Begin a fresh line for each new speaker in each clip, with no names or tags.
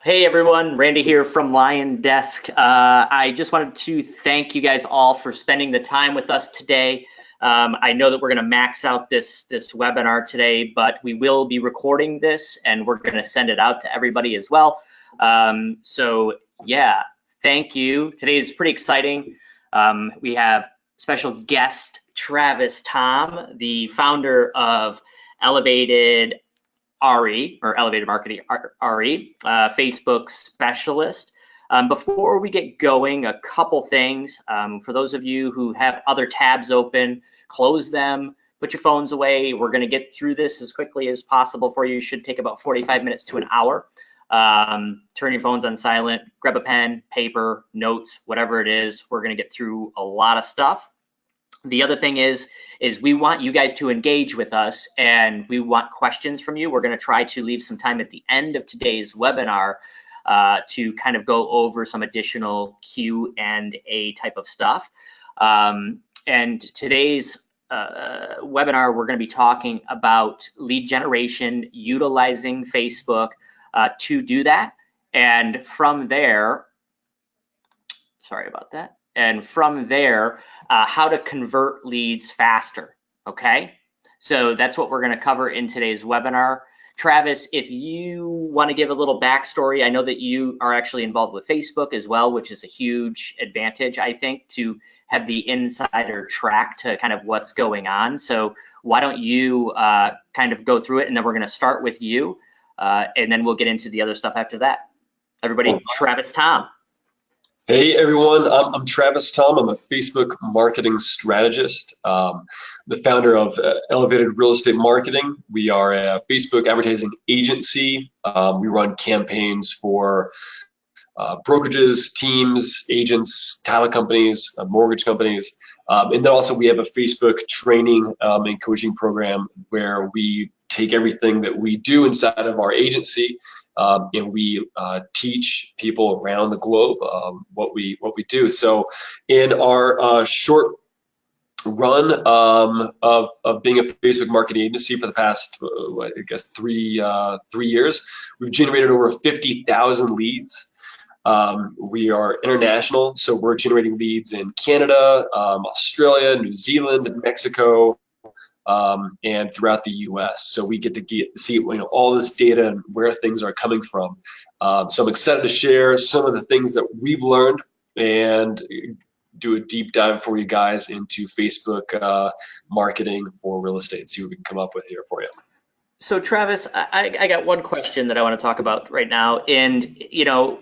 Hey everyone, Randy here from LionDesk. I just wanted to thank you guys all for spending the time with us today. I know that we're going to max out this webinar today, but we will be recording this and we're going to send it out to everybody as well. So yeah, thank you. Today is pretty exciting. We have special guest Travis Thom, the founder of Elevated RE, or Elevated Marketing RE, Facebook specialist. Before we get going, a couple things. For those of you who have other tabs open, close them, put your phones away. We're going to get through this as quickly as possible for you. It should take about 45 minutes to an hour. Turn your phones on silent, grab a pen, paper, notes, whatever it is. We're going to get through a lot of stuff. The other thing is we want you guys to engage with us and we want questions from you. We're going to try to leave some time at the end of today's webinar to kind of go over some additional Q&A type of stuff. And today's webinar, we're going to be talking about lead generation, utilizing Facebook to do that. And from there, sorry about that. And from there, how to convert leads faster, okay? So that's what we're gonna cover in today's webinar. Travis, if you wanna give a little backstory, I know that you are actually involved with Facebook as well, which is a huge advantage, I think, to have the insider track to kind of what's going on. So why don't you kind of go through it, and then we're gonna start with you, and then we'll get into the other stuff after that. Everybody, Travis Thom.
Hey everyone, I'm Travis Thom. I'm a Facebook marketing strategist, the founder of Elevated Real Estate Marketing. We are a Facebook advertising agency. We run campaigns for brokerages, teams, agents, title companies, mortgage companies. And then also we have a Facebook training and coaching program where we take everything that we do inside of our agency and we teach people around the globe what we do. So in our short run of being a Facebook marketing agency for the past, I guess, three years, we've generated over 50,000 leads. We are international, so we're generating leads in Canada, Australia, New Zealand, Mexico, and throughout the U.S. So we get to see all this data and where things are coming from. So I'm excited to share some of the things that we've learned and do a deep dive for you guys into Facebook marketing for real estate. See what we can come up with here for you.
So Travis, I got one question that I want to talk about right now. And, you know,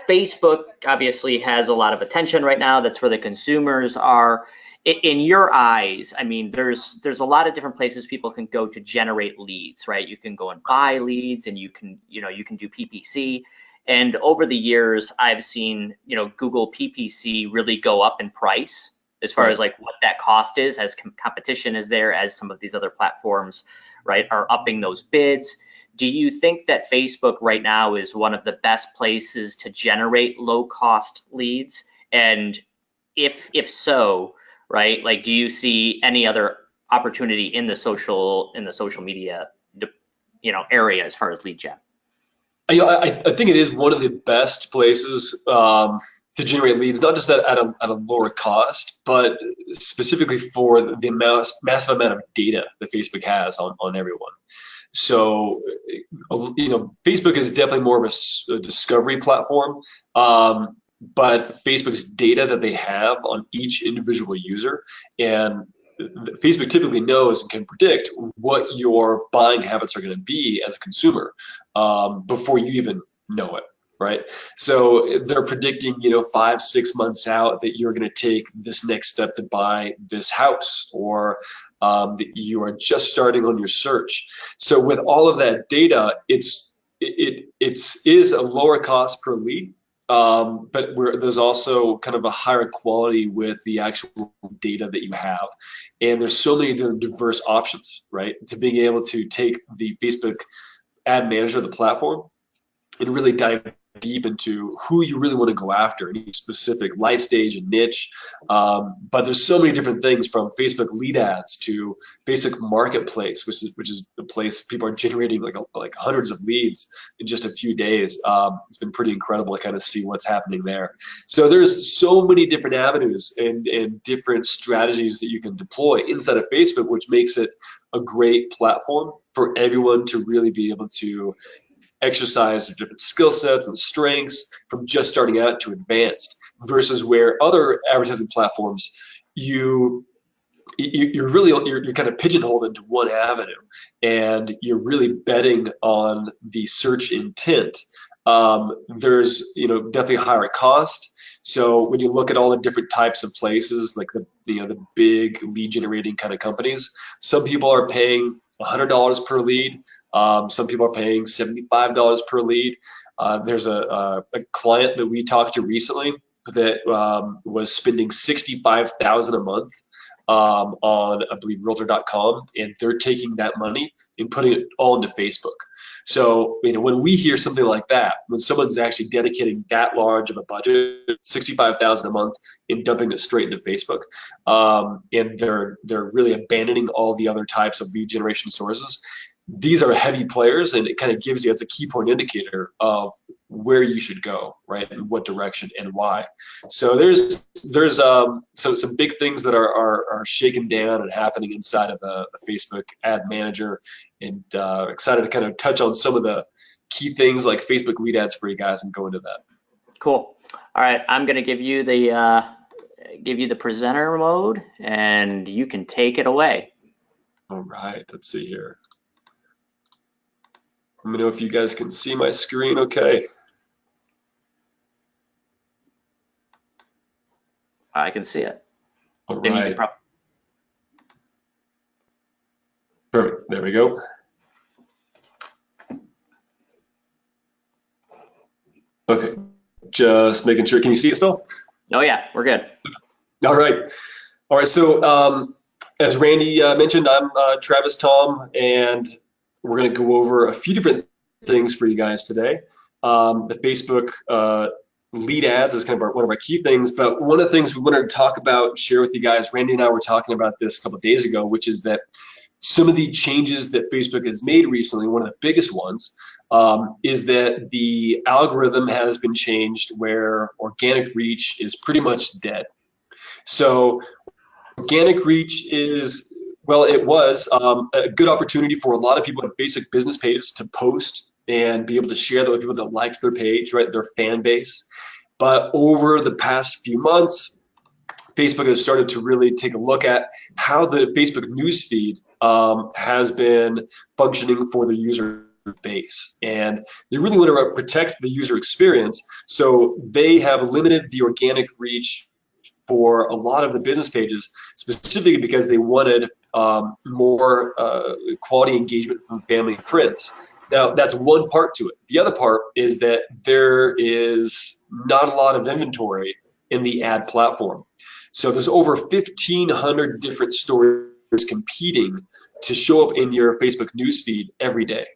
Facebook obviously has a lot of attention right now. That's where the consumers are. In your eyes, I mean, there's a lot of different places people can go to generate leads, right? You can go and buy leads, and you can do PPC. And over the years, I've seen, Google PPC really go up in price as far as like what that cost is, as competition is there, as some of these other platforms, right, are upping those bids. Do you think that Facebook right now is one of the best places to generate low cost leads? And if so, right, like, do you see any other opportunity in the social media, area as far as lead gen?
I think it is one of the best places to generate leads, not just at a lower cost, but specifically for the massive amount of data that Facebook has on everyone. So, Facebook is definitely more of a discovery platform, but Facebook's data that they have on each individual user, and Facebook typically knows and can predict what your buying habits are going to be as a consumer before you even know it, right? So they're predicting, 5-6 months out that you're going to take this next step to buy this house, or that you are just starting on your search. So with all of that data, it is a lower cost per lead. But there's also kind of a higher quality with the actual data that you have. And there's so many diverse options, right? To being able to take the Facebook ad manager, the platform, and really dive deep into who you really want to go after in each specific life stage and niche. But there's so many different things, from Facebook lead ads to Facebook Marketplace, which is the place people are generating like hundreds of leads in just a few days. It's been pretty incredible to kind of see what's happening there. So there's so many different avenues and different strategies that you can deploy inside of Facebook, which makes it a great platform for everyone to really be able to exercise their different skill sets and strengths from just starting out to advanced, versus where other advertising platforms, you're kind of pigeonholed into one avenue, and you're really betting on the search intent. There's definitely higher cost. So when you look at all the different types of places, like the big lead generating kind of companies, some people are paying $100 per lead. Some people are paying $75 per lead. There's a client that we talked to recently that was spending $65,000 a month on, I believe, Realtor.com, and they're taking that money and putting it all into Facebook. So when we hear something like that, when someone's actually dedicating that large of a budget, $65,000 a month, and dumping it straight into Facebook, and they're really abandoning all the other types of lead generation sources, these are heavy players, and it kind of gives you, as a key point indicator of where you should go, right, and what direction and why. So there's some big things that are shaken down and happening inside of the Facebook ad manager, and excited to kind of touch on some of the key things like Facebook lead ads for you guys and go into that.
Cool. All right, I'm going to give you the presenter mode, and you can take it away.
All right, let's see here. Let me know if you guys can see my screen okay.
I can see it.
All right. Perfect. There we go. Okay. Just making sure. Can you see it still?
Oh, yeah. We're good.
All right. All right. So as Randy mentioned, I'm Travis Thom, and we're going to go over a few different things for you guys today. The Facebook lead ads is kind of one of our key things, but one of the things we wanted to talk about, share with you guys, Randy and I were talking about this a couple of days ago, which is that some of the changes that Facebook has made recently, one of the biggest ones, is that the algorithm has been changed where organic reach is pretty much dead. So organic reach is, well, it was a good opportunity for a lot of people with Facebook business pages to post and be able to share that with people that liked their page, right, their fan base. But over the past few months, Facebook has started to really take a look at how the Facebook newsfeed has been functioning for the user base. And they really want to protect the user experience. So they have limited the organic reach for a lot of the business pages, specifically because they wanted more quality engagement from family and friends. Now, that's one part to it. The other part is that there is not a lot of inventory in the ad platform. So there's over 1,500 different stories competing to show up in your Facebook newsfeed every day.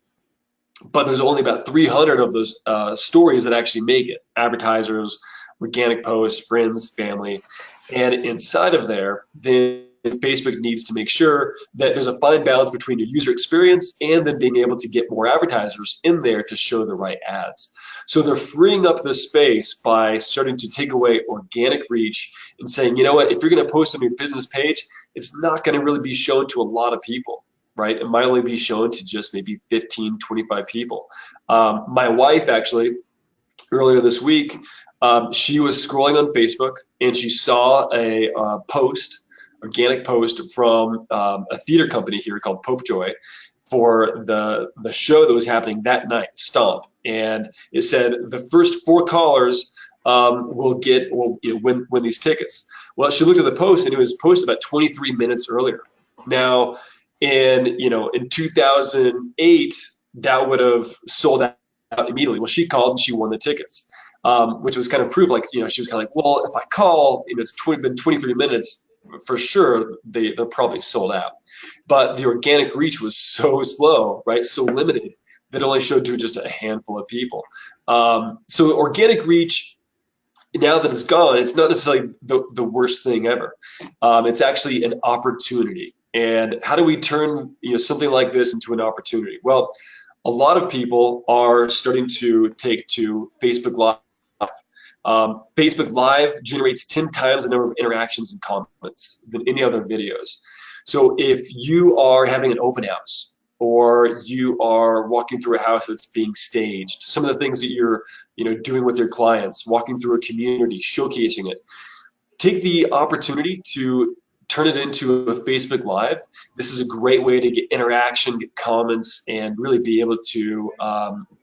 But there's only about 300 of those stories that actually make it. Advertisers, organic posts, friends, family. And inside of there, then Facebook needs to make sure that there's a fine balance between your user experience and then being able to get more advertisers in there to show the right ads. So they're freeing up the space by starting to take away organic reach and saying, you know what, if you're going to post on your business page, it's not going to really be shown to a lot of people, right? It might only be shown to just maybe 15, 25 people. My wife actually, earlier this week, she was scrolling on Facebook and she saw a organic post from a theater company here called Pope Joy for the show that was happening that night, Stomp. And it said the first 4 callers will win these tickets. Well, she looked at the post and it was posted about 23 minutes earlier. Now, in 2008, that would have sold out immediately. Well, she called and she won the tickets. Which was kind of proof, like, she was kind of like, well, if I call, it's been 23 minutes, for sure, they're probably sold out. But the organic reach was so slow, right, so limited, that only showed to just a handful of people. So organic reach, now that it's gone, it's not necessarily the worst thing ever. It's actually an opportunity. And how do we turn something like this into an opportunity? Well, a lot of people are starting to take to Facebook Live. Facebook Live generates 10 times the number of interactions and comments than any other videos. So if you are having an open house, or you are walking through a house that's being staged, some of the things that you're doing with your clients, walking through a community, showcasing it, take the opportunity to turn it into a Facebook Live. This is a great way to get interaction, get comments, and really be able to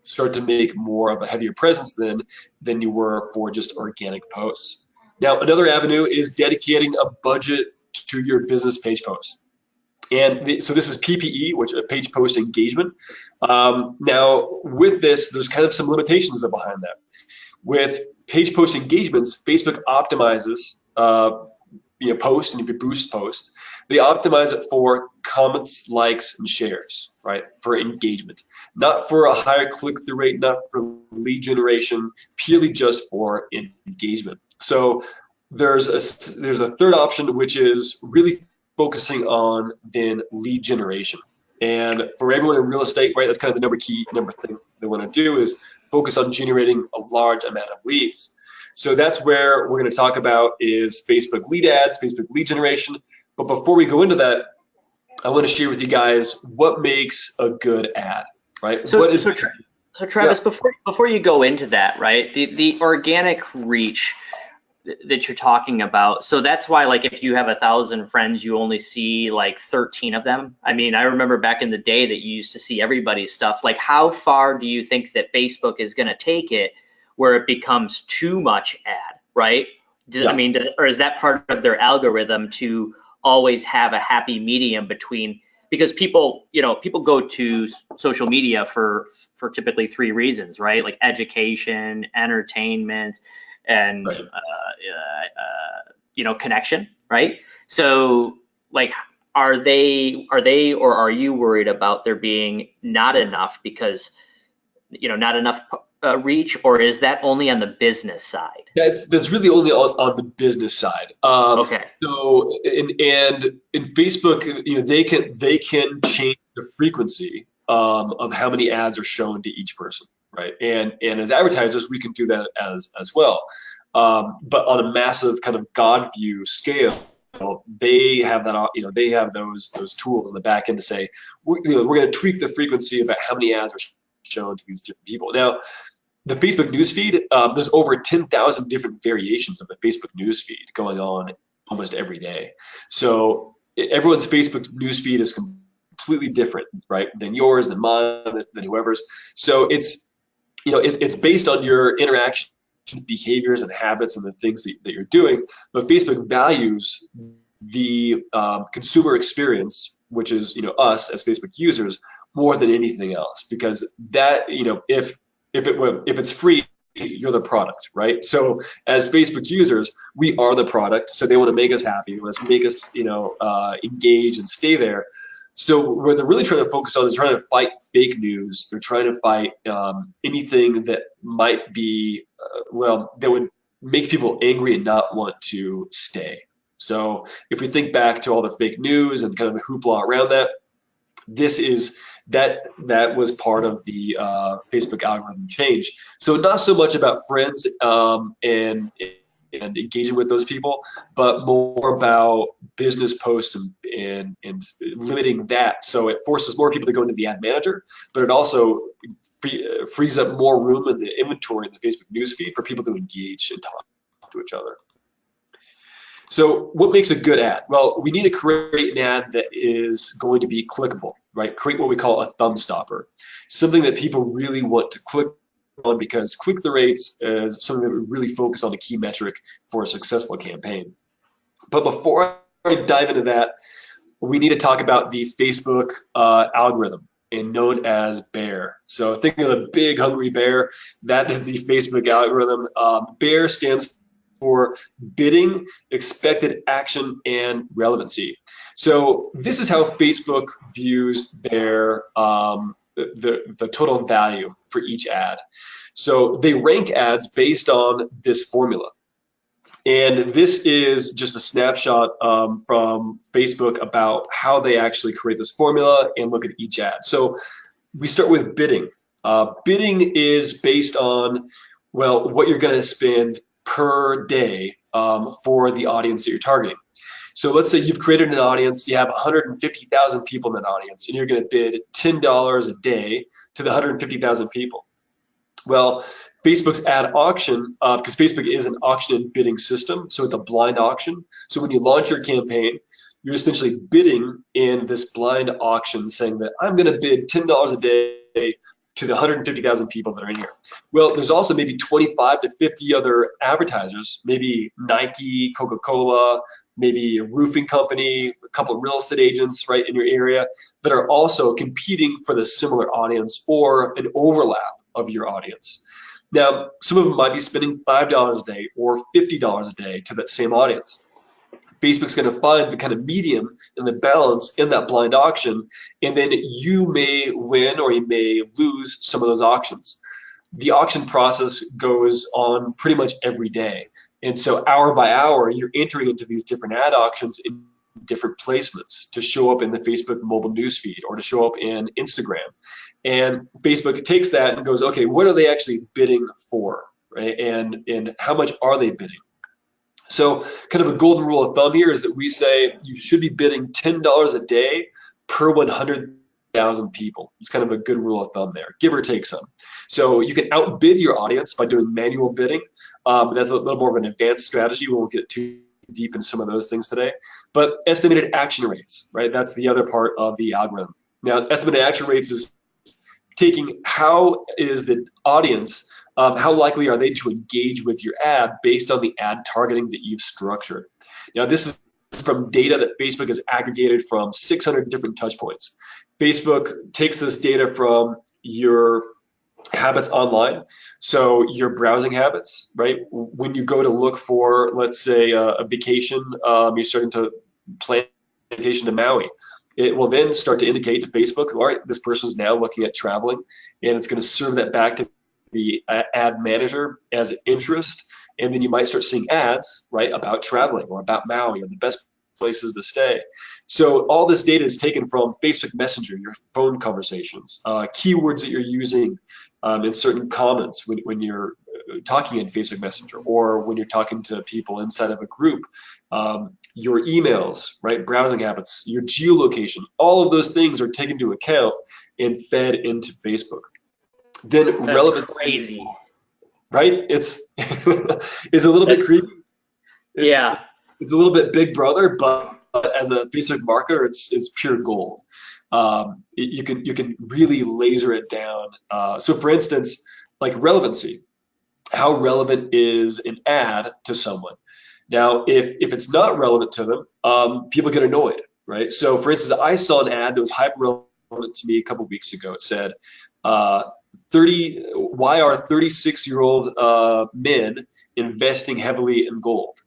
start to make more of a heavier presence than you were for just organic posts. Now, another avenue is dedicating a budget to your business page posts. And so this is PPE, which is page post engagement. Now, with this, there's kind of some limitations behind that. With page post engagements, Facebook optimizes post, and if you boost post, they optimize it for comments, likes, and shares, right? For engagement, not for a higher click-through rate, not for lead generation, purely just for engagement. So there's a third option, which is really focusing on then lead generation. And for everyone in real estate, right, that's kind of the number thing they want to do is focus on generating a large amount of leads. So that's where we're going to talk about is Facebook lead ads, Facebook lead generation. But before we go into that, I want to share with you guys what makes a good ad, right?
So Travis, yeah. before you go into that, right, the organic reach that you're talking about, so that's why, like, if you have 1,000 friends, you only see like 13 of them. I mean, I remember back in the day that you used to see everybody's stuff. Like, how far do you think that Facebook is going to take it where it becomes too much ad, right? I mean, or is that part of their algorithm to always have a happy medium between, because people go to social media for typically 3 reasons, right? Like education, entertainment, and
right.
Connection, right? So, like, are they or are you worried about there being not enough because not enough reach, or is that only on the business side?
That's really only on the business side.
Okay.
So in Facebook, they can change the frequency of how many ads are shown to each person, right? And as advertisers, we can do that as well. But on a massive kind of God view scale, they have that. They have those tools in the back end to say we're going to tweak the frequency about how many ads are shown to these different people. Now, the Facebook newsfeed, there's over 10,000 different variations of the Facebook newsfeed going on almost every day. So everyone's Facebook newsfeed is completely different, right, than yours, than mine, than whoever's. So it's it's based on your interaction behaviors and habits and the things that you're doing. But Facebook values the consumer experience, which is us as Facebook users, more than anything else, because that if it's free, you're the product, right? So as Facebook users, we are the product. So they want to make us happy, they want to make us engage and stay there. So what they're really trying to focus on is trying to fight fake news. They're trying to fight anything that might be that would make people angry and not want to stay. So if we think back to all the fake news and kind of the hoopla around that, that was part of the Facebook algorithm change. So not so much about friends and engaging with those people, but more about business posts and limiting that. So it forces more people to go into the ad manager, but it also frees up more room in the inventory in the Facebook newsfeed for people to engage and talk to each other. So what makes a good ad? Well, we need to create an ad that is going to be clickable, right? Create what we call a thumb stopper, something that people really want to click on, because click-through rates is something that we really focus on, a key metric for a successful campaign. But before I dive into that, we need to talk about the Facebook algorithm, and known as BEAR. So think of the big hungry bear. That is the Facebook algorithm. BEAR stands for bidding, expected action, and relevancy. So this is how Facebook views their the total value for each ad. So they rank ads based on this formula. And this is just a snapshot from Facebook about how they actually create this formula and look at each ad. So we start with bidding. Bidding is based on, well, what you're going to spend per day for the audience that you're targeting. So let's say you've created an audience, you have 150,000 people in that audience, and you're going to bid $10 a day to the 150,000 people. Well, Facebook's ad auction, because Facebook is an auction and bidding system, so it's a blind auction. So when you launch your campaign, you're essentially bidding in this blind auction saying that I'm going to bid $10 a day to the 150,000 people that are in here. Well, there's also maybe 25 to 50 other advertisers, maybe Nike, Coca-Cola, maybe a roofing company, a couple of real estate agents right in your area that are also competing for the similar audience or an overlap of your audience. Now, some of them might be spending $5 a day or $50 a day to that same audience. Facebook's going to find the kind of medium and the balance in that blind auction, and then you may win or you may lose some of those auctions. The auction process goes on pretty much every day. And so hour by hour, you're entering into these different ad auctions in different placements to show up in the Facebook mobile newsfeed or to show up in Instagram. And Facebook takes that and goes, okay, what are they actually bidding for, right? And how much are they bidding? So kind of a golden rule of thumb here is that we say you should be bidding $10 a day per 100,000 people. It's kind of a good rule of thumb there, give or take some. So you can outbid your audience by doing manual bidding. That's a little more of an advanced strategy. We won't get too deep into some of those things today. But estimated action rates, right? That's the other part of the algorithm. Now, estimated action rates is taking how is the audience, how likely are they to engage with your ad based on the ad targeting that you've structured. Now, this is from data that Facebook has aggregated from 600 different touch points. Facebook takes this data from your habits online, so your browsing habits, right? When you go to look for, let's say, a vacation, you're starting to plan a vacation to Maui. It will then start to indicate to Facebook, all right, this person's now looking at traveling, and it's going to serve that back to the ad manager as interest, and then you might start seeing ads, right, about traveling or about Maui or the best places to stay. So all this data is taken from Facebook Messenger, your phone conversations, keywords that you're using in certain comments when you're talking in Facebook Messenger or when you're talking to people inside of a group, your emails, right, browsing habits, your geolocation, all of those things are taken into account and fed into Facebook. Then
That's
relevance,
crazy,
right? It's it's a little bit creepy.
Yeah.
It's a little bit Big Brother, but as a Facebook marketer, it's pure gold. You can really laser it down. So for instance, like relevancy, how relevant is an ad to someone? Now, if it's not relevant to them, people get annoyed, right? So for instance, I saw an ad that was hyper relevant to me a couple weeks ago. It said, why are 36-year-old men investing heavily in gold?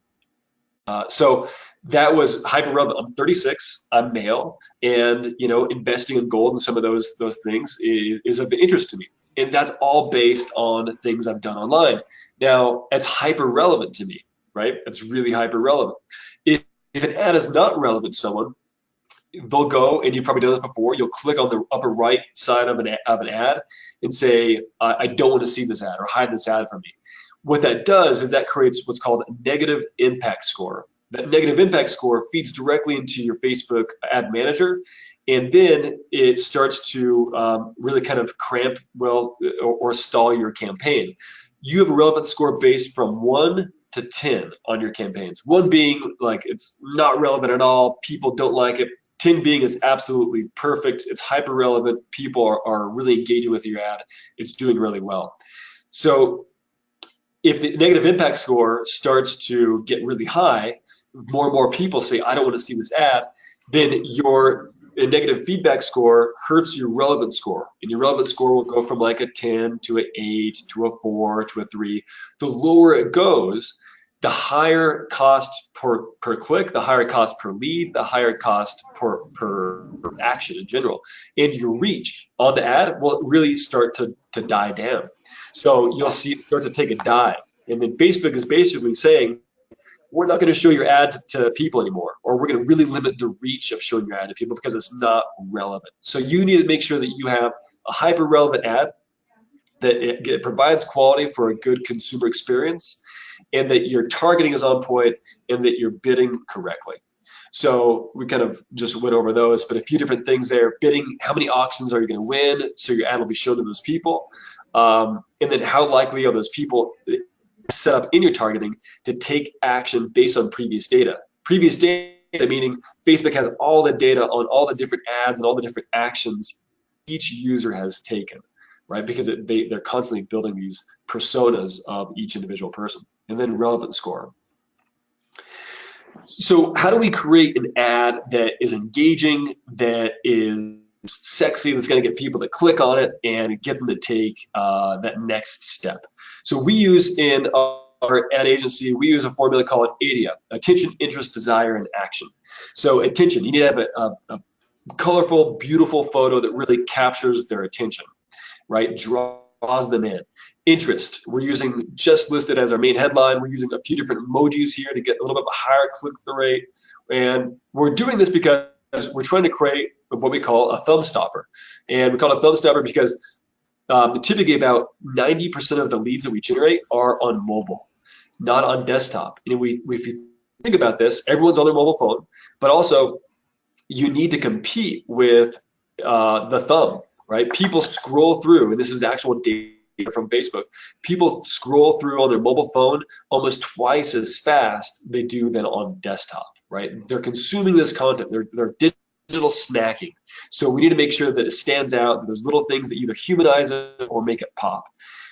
So that was hyper relevant. I'm 36, I'm male, and investing in gold and some of those things is of interest to me. And that's all based on things I've done online. Now, it's hyper relevant to me, right? It's really hyper relevant. If an ad is not relevant to someone, they'll go, and you've probably done this before, you'll click on the upper right side of an ad and say, I don't want to see this ad, or hide this ad from me. What that does is that creates what's called a negative impact score. That negative impact score feeds directly into your Facebook ad manager, and then it starts to really kind of cramp, or stall your campaign. You have a relevance score based from 1 to 10 on your campaigns. 1 being like it's not relevant at all, people don't like it. 10 being is absolutely perfect, it's hyper relevant, people are really engaging with your ad, it's doing really well. So if the negative impact score starts to get really high, more and more people say, I don't want to see this ad, then your negative feedback score hurts your relevance score. And your relevance score will go from like a 10 to an 8 to a 4 to a 3. The lower it goes, the higher cost per click, the higher cost per lead, the higher cost per action in general. And your reach on the ad will really start to die down. So you'll see it start to take a dive. And then Facebook is basically saying, we're not going to show your ad to people anymore, or we're going to really limit the reach of showing your ad to people because it's not relevant. So you need to make sure that you have a hyper relevant ad, that it provides quality for a good consumer experience, and that your targeting is on point, and that you're bidding correctly. So we kind of just went over those, but a few different things there. Bidding, how many auctions are you going to win? So your ad will be shown to those people. And then how likely are those people set up in your targeting to take action based on previous data. Previous data meaning Facebook has all the data on all the different ads and all the different actions each user has taken, right? Because they're constantly building these personas of each individual person. And then relevance score. So how do we create an ad that is engaging, that is sexy, that's going to get people to click on it and get them to take that next step? So we use in our ad agency, we use a formula called ADIA, attention, interest, desire, and action. So attention, you need to have a colorful, beautiful photo that really captures their attention, right? Draws them in. Interest, we're using just listed as our main headline. We're using a few different emojis here to get a little bit of a higher click-through rate. And we're doing this because we're trying to create what we call a thumb stopper. And we call it a thumb stopper because typically about 90% of the leads that we generate are on mobile, not on desktop. And if you think about this, everyone's on their mobile phone, but also you need to compete with the thumb, right? People scroll through, and this is actual data from Facebook. People scroll through on their mobile phone almost twice as fast they do than on desktop, right? They're consuming this content. They're digital snacking. So we need to make sure that it stands out, that there's little things that either humanize it or make it pop.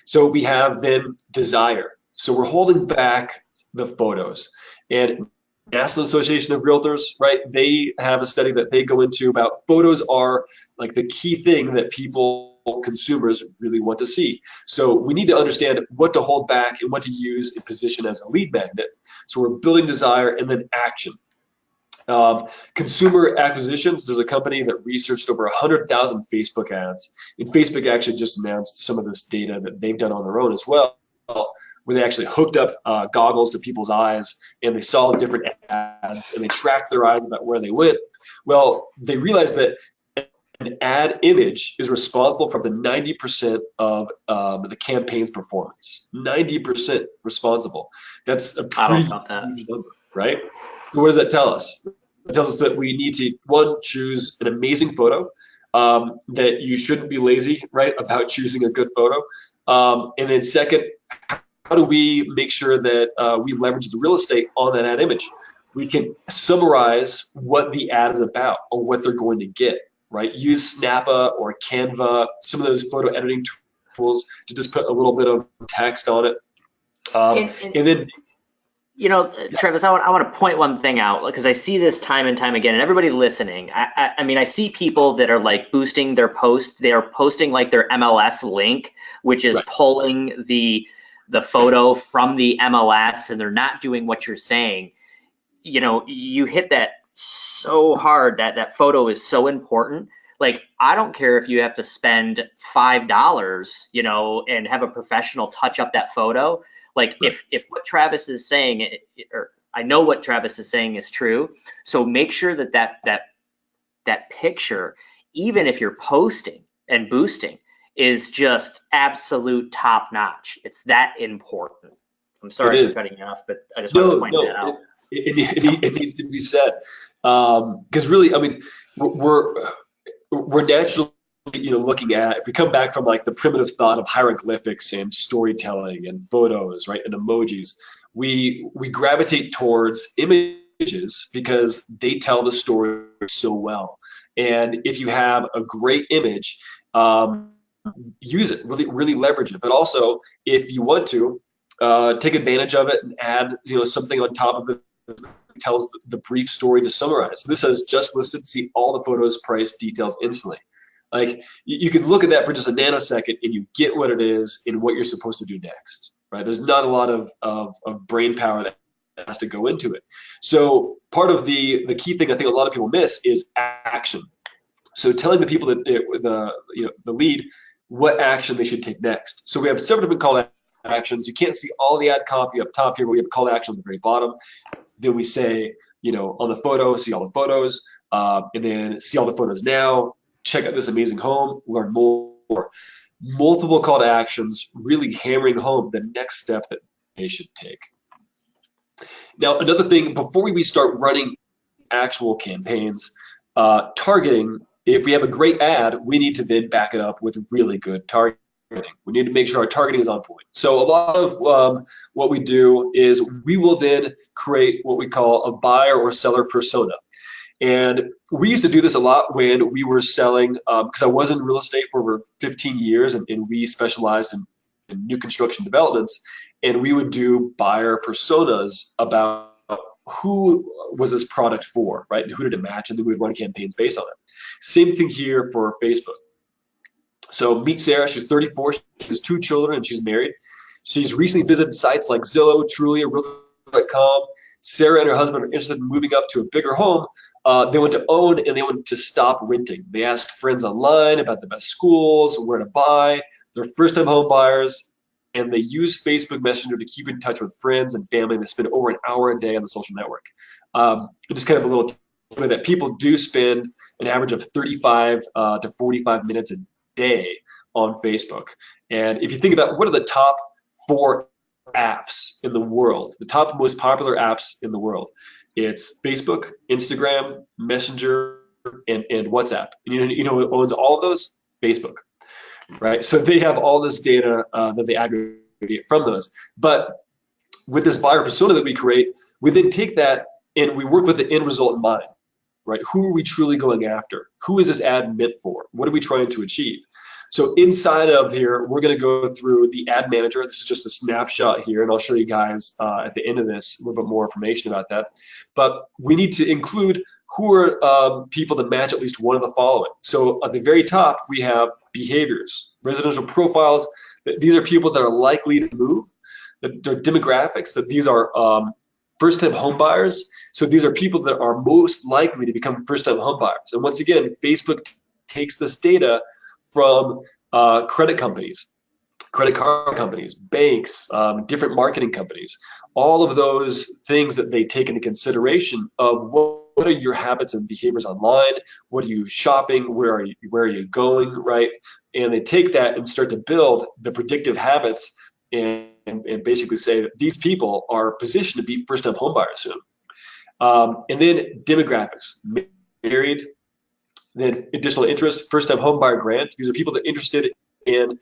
So we have then desire. So we're holding back the photos. And National Association of Realtors, right? They have a study that they go into about photos are like the key thing that consumers really want to see. So we need to understand what to hold back and what to use in position as a lead magnet. So we're building desire and then action. Consumer acquisitions, there's a company that researched over 100,000 Facebook ads. And Facebook actually just announced some of this data that they've done on their own as well, where they actually hooked up goggles to people's eyes and they saw different ads and they tracked their eyes about where they went. Well, they realized that an ad image is responsible for the 90% of the campaign's performance. 90% responsible. That's a pretty huge number, right? So what does that tell us? It tells us that we need to, one, choose an amazing photo, that you shouldn't be lazy, right, about choosing a good photo. And then second, how do we make sure that we leverage the real estate on that ad image? We can summarize what the ad is about or what they're going to get, right? Use Snappa or Canva, some of those photo editing tools to just put a little bit of text on it. And then,
you know, Travis, I want to point one thing out because I see this time and time again, and everybody listening. I mean, I see people that are like boosting their post. They are posting like their MLS link, which is pulling the photo from the MLS, and they're not doing what you're saying. You know, you hit that so hard that photo is so important. Like, I don't care if you have to spend $5, you know, and have a professional touch up that photo. Like if what Travis is saying, or I know what Travis is saying is true. So make sure that picture, even if you're posting and boosting, is just absolute top notch. It's that important. I'm sorry for cutting you off, but I just want to point that out.
It needs to be said, because really, I mean, we're naturally, you know, looking at, if we come back from like the primitive thought of hieroglyphics and storytelling and photos, right, and emojis, we gravitate towards images because they tell the story so well. And if you have a great image, use it, really leverage it. But also, if you want to, take advantage of it and add, you know, something on top of it that tells the brief story to summarize. So this says just listed, see all the photos, price, details instantly. Like you can look at that for just a nanosecond and you get what it is and what you're supposed to do next, right? There's not a lot of brain power that has to go into it. So part of the key thing I think a lot of people miss is action. So telling the people that the lead what action they should take next. So we have several different call to actions. You can't see all the ad copy up top here, but we have a call to action at the very bottom. Then we say, on the photo, see all the photos, and then see all the photos now, check out this amazing home, learn more. Multiple call to actions, really hammering home the next step that they should take. Now, another thing, before we start running actual campaigns, targeting, if we have a great ad, we need to then back it up with really good targeting. We need to make sure our targeting is on point. So a lot of what we do is we will then create what we call a buyer or seller persona. And we used to do this a lot when we were selling, because I was in real estate for over 15 years, and we specialized in new construction developments. And we would do buyer personas about who was this product for, right? And who did it match? And then we would run campaigns based on it. Same thing here for Facebook. So meet Sarah, she's 34, she has 2 children, and she's married. She's recently visited sites like Zillow, Trulia, Realtor.com. Sarah and her husband are interested in moving up to a bigger home. They want to own and they want to stop renting. They asked friends online about the best schools, where to buy. They're first-time home buyers, and they use Facebook Messenger to keep in touch with friends and family. They spend over an hour a day on the social network. Just kind of a little that people do spend an average of 35 to 45 minutes a day on Facebook. And if you think about what are the top 4 apps in the world, the top most popular apps in the world, it's Facebook, Instagram, Messenger, and WhatsApp. And you know who owns all of those? Facebook, right? So they have all this data that they aggregate from those. But with this buyer persona that we create, we then take that and we work with the end result in mind, right? Who are we truly going after? Who is this ad meant for? What are we trying to achieve? So inside of here, we're going to go through the ad manager. This is just a snapshot here, and I'll show you guys at the end of this a little bit more information about that. But we need to include who are people that match at least one of the following. So at the very top, we have behaviors, residential profiles. These are people that are likely to move. Their demographics, that these are first-time home buyers. So these are people that are most likely to become first-time home buyers. And once again, Facebook takes this data from credit companies, credit card companies, banks, different marketing companies, all of those things that they take into consideration of what are your habits and behaviors online, what are you shopping, where are you going, right? And they take that and start to build the predictive habits and basically say that these people are positioned to be first-time home buyers soon. And then demographics, married, then additional interest, first-time homebuyer grant. These are people that are interested in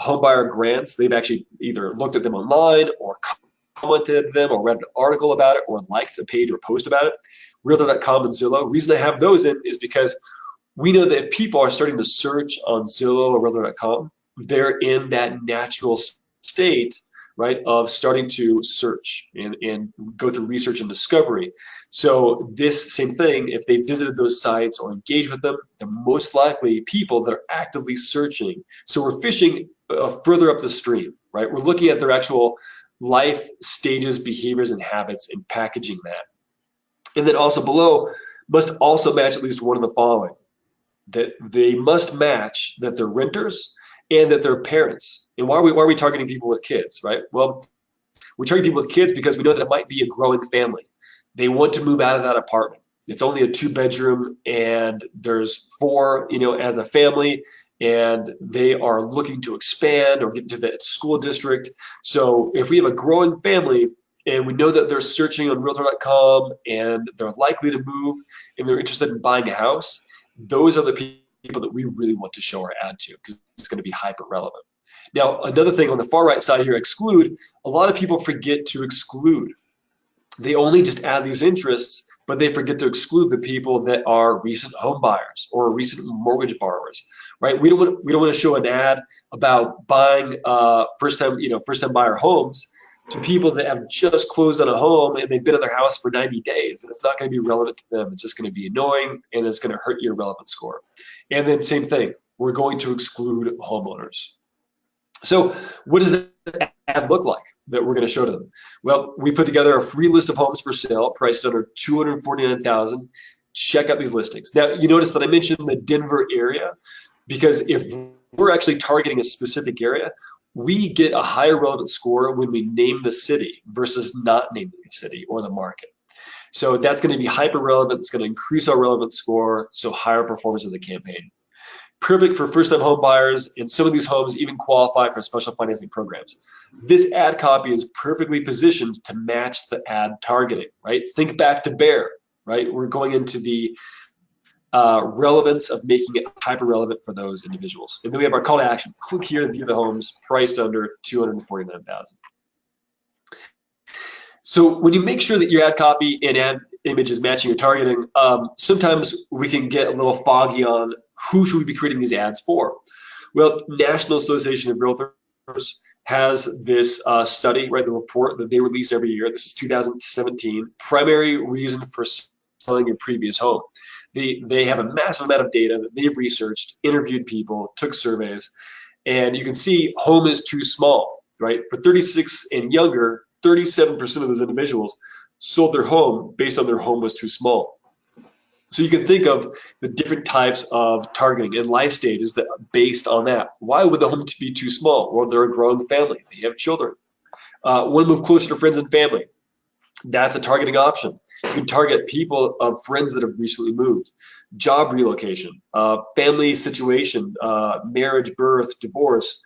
homebuyer grants. They've actually either looked at them online or commented them or read an article about it or liked a page or post about it. Realtor.com and Zillow. The reason I have those in is because we know that if people are starting to search on Zillow or Realtor.com, they're in that natural state, right, of starting to search and go through research and discovery. So this same thing, if they visited those sites or engaged with them, they're most likely people that are actively searching. So we're fishing further up the stream, right? We're looking at their actual life stages, behaviors, and habits and packaging that. And then also below, must also match at least one of the following. That they must match that they're renters and that they're parents. And why are we targeting people with kids, right? Well, we're targeting people with kids because we know that it might be a growing family. They want to move out of that apartment. It's only a 2-bedroom and there's 4, as a family, and they are looking to expand or get into the school district. So if we have a growing family and we know that they're searching on Realtor.com and they're likely to move and they're interested in buying a house, those are the people that we really want to show our ad to because it's going to be hyper relevant. Now, another thing on the far right side here, exclude. A lot of people forget to exclude. They only just add these interests, but they forget to exclude the people that are recent home buyers or recent mortgage borrowers, right? We don't want to show an ad about buying first-time buyer homes to people that have just closed on a home and they've been in their house for 90 days. It's not going to be relevant to them. It's just going to be annoying and it's going to hurt your relevant score. And then same thing, we're going to exclude homeowners. So what does that ad look like that we're going to show to them? Well, we put together a free list of homes for sale priced under $249,000. Check out these listings. Now, you notice that I mentioned the Denver area, because if we're actually targeting a specific area, we get a higher relevance score when we name the city versus not naming the city or the market. So that's going to be hyper relevant. It's going to increase our relevance score, so higher performance of the campaign. Perfect for first-time home buyers, and some of these homes even qualify for special financing programs. This ad copy is perfectly positioned to match the ad targeting, right? Think back to Bear, right? We're going into the relevance of making it hyper relevant for those individuals. And then we have our call to action. Click here to view the homes priced under $249,000. So when you make sure that your ad copy and ad image is matching your targeting, sometimes we can get a little foggy on who should we be creating these ads for. Well, National Association of Realtors has this study, right, the report that they release every year. This is 2017, primary reason for selling your previous home. They have a massive amount of data that they've researched, interviewed people, took surveys, and you can see home is too small, right? For 36 and younger, 37% of those individuals sold their home based on their home was too small. So you can think of the different types of targeting and life stages that based on that. Why would the home be too small? Well, they're a growing family. They have children. Want to move closer to friends and family. That's a targeting option. You can target people of friends that have recently moved. Job relocation, family situation, marriage, birth, divorce,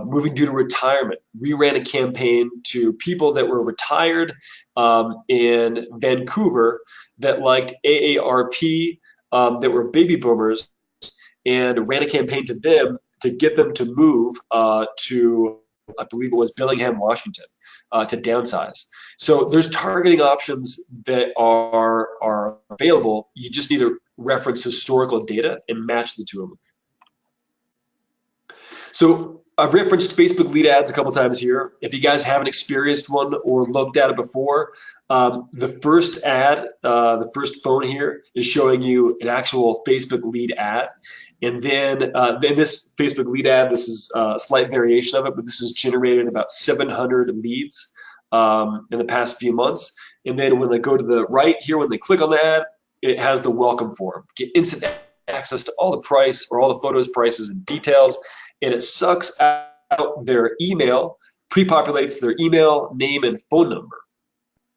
moving due to retirement. We ran a campaign to people that were retired in Vancouver that liked AARP, that were baby boomers, and ran a campaign to them to get them to move to, I believe it was Bellingham, Washington, to downsize. So there's targeting options that are available. You just need to reference historical data and match the two of them. So I've referenced Facebook lead ads a couple times here. If you guys haven't experienced one or looked at it before, the first ad, the first phone here is showing you an actual Facebook lead ad. And then this Facebook lead ad, this is a slight variation of it, but this has generated about 700 leads in the past few months. And then when they go to the right here, when they click on the ad, it has the welcome form. Get instant access to all the price or all the photos, prices, and details. And it sucks out their email, pre-populates their email, name, and phone number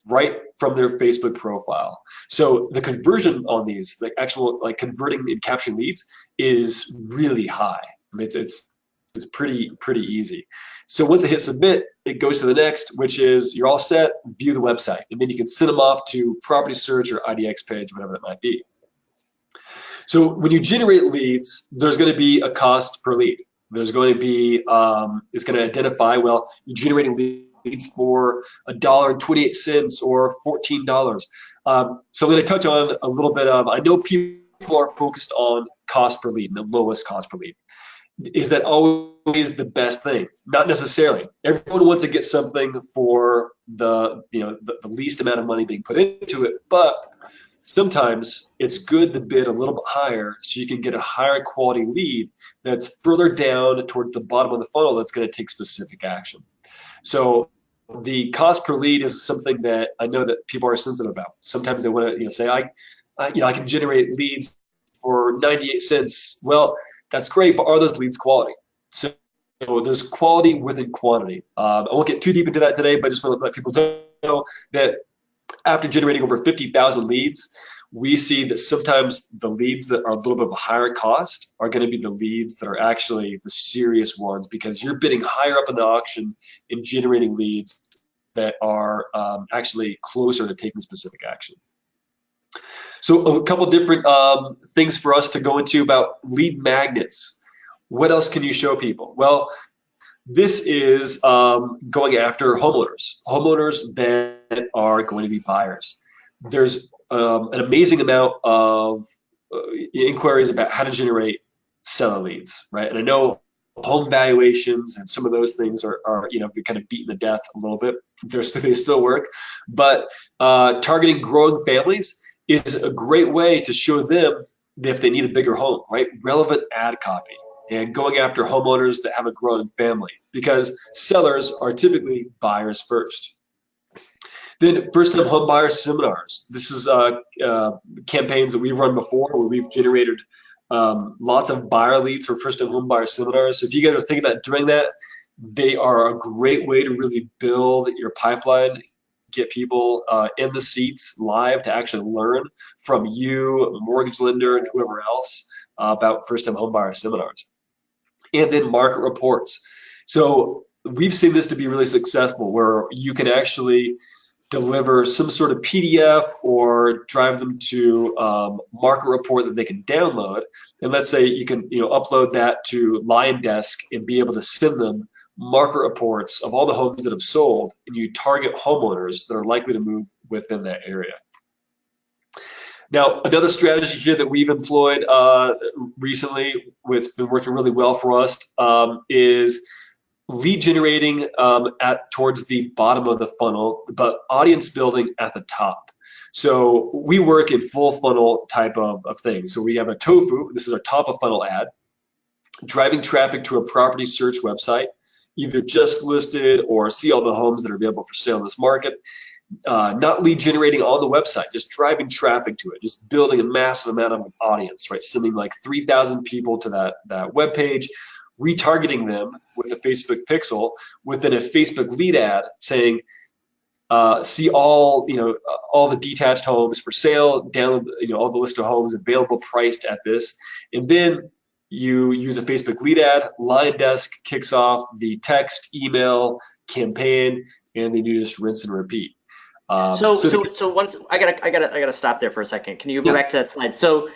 right from their Facebook profile. So the conversion on these, like actual converting and capturing leads, is really high. I mean, it's pretty easy. So once I hit submit, it goes to the next, which is you're all set, view the website, and then you can send them off to property search or IDX page, whatever that might be. So when you generate leads, there's going to be a cost per lead. There's going to be, it's going to identify, well, you're generating leads for $1.28 or $14. So I'm going to touch on a little bit of, I know people are focused on cost per lead, the lowest cost per lead. Is that always the best thing? Not necessarily. Everyone wants to get something for the least amount of money being put into it, but sometimes it's good to bid a little bit higher so you can get a higher quality lead that's further down towards the bottom of the funnel that's going to take specific action. So the cost per lead is something that I know that people are sensitive about. Sometimes they want to say, I can generate leads for 98 cents. Well, that's great, but are those leads quality? So there's quality within quantity. I won't get too deep into that today, but I just want to let people know that after generating over 50,000 leads, we see that sometimes the leads that are a little bit of a higher cost are going to be the leads that are actually the serious ones, because you're bidding higher up in the auction and generating leads that are actually closer to taking specific action. So a couple different things for us to go into about lead magnets. What else can you show people? Well, this is going after homeowners that are going to be buyers. There's an amazing amount of inquiries about how to generate seller leads, right? And I know home valuations and some of those things are kind of beaten to death a little bit. They still work, but targeting growing families is a great way to show them if they need a bigger home, right? Relevant ad copy. and going after homeowners that have a growing family, because sellers are typically buyers first. Then first-time home buyer seminars. This is campaigns that we've run before where we've generated lots of buyer leads for first-time home buyer seminars. So if you guys are thinking about doing that, they are a great way to really build your pipeline, get people in the seats live to actually learn from you, a mortgage lender, and whoever else about first-time home buyer seminars. And then market reports. So we've seen this to be really successful, where you can actually deliver some sort of PDF or drive them to market report that they can download. And let's say you can upload that to LionDesk and be able to send them market reports of all the homes that have sold, and you target homeowners that are likely to move within that area. Now, another strategy here that we've employed recently, which has been working really well for us, is lead generating towards the bottom of the funnel, but audience building at the top. So we work in full funnel type of things. So we have a tofu, this is our top of funnel ad, driving traffic to a property search website, either just listed or see all the homes that are available for sale in this market. Not lead generating on the website, just driving traffic to it, just building a massive amount of audience, right? Sending like 3,000 people to that web page, retargeting them with a Facebook pixel within a Facebook lead ad saying, see all the detached homes for sale, download all the list of homes available priced at this, and then you use a Facebook lead ad. LionDesk kicks off the text, email campaign, and then you just rinse and repeat.
So once I gotta stop there for a second. Can you go back to that slide? So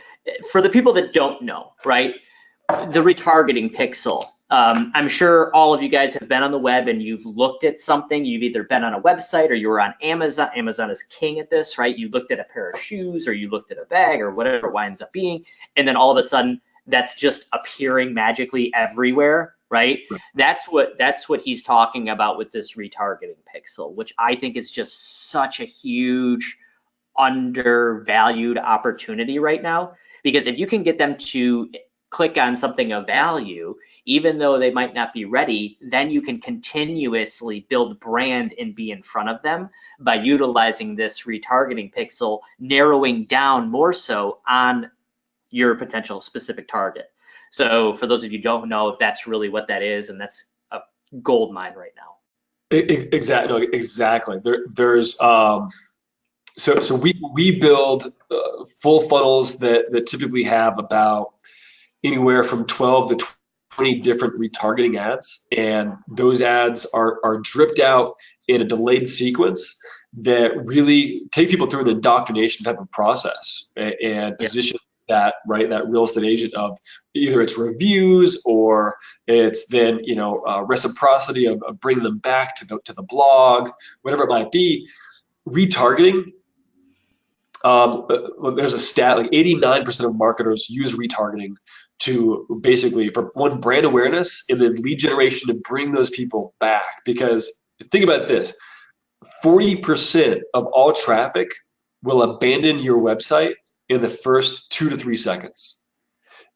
for the people that don't know, right, the retargeting pixel. I'm sure all of you guys have been on the web and you've looked at something. You've either been on a website or you were on Amazon. Amazon is king at this, right? You looked at a pair of shoes or you looked at a bag or whatever it winds up being, and then all of a sudden that's just appearing magically everywhere, right? That's what he's talking about with this retargeting pixel, which I think is just such a huge undervalued opportunity right now. Because if you can get them to click on something of value, even though they might not be ready, then you can continuously build brand and be in front of them by utilizing this retargeting pixel, narrowing down more so on your potential specific target. So for those of you who don't know, that's really what that is, and that's a gold mine right now.
Exactly. There's so we build full funnels that typically have about anywhere from 12 to 20 different retargeting ads, and those ads are dripped out in a delayed sequence that really take people through an indoctrination type of process and position that real estate agent of either it's reviews or it's then reciprocity of bringing them back to the blog, whatever it might be. Retargeting, there's a stat like 89% of marketers use retargeting to basically for one, brand awareness, and then lead generation to bring those people back. Because think about this, 40% of all traffic will abandon your website in the first 2 to 3 seconds.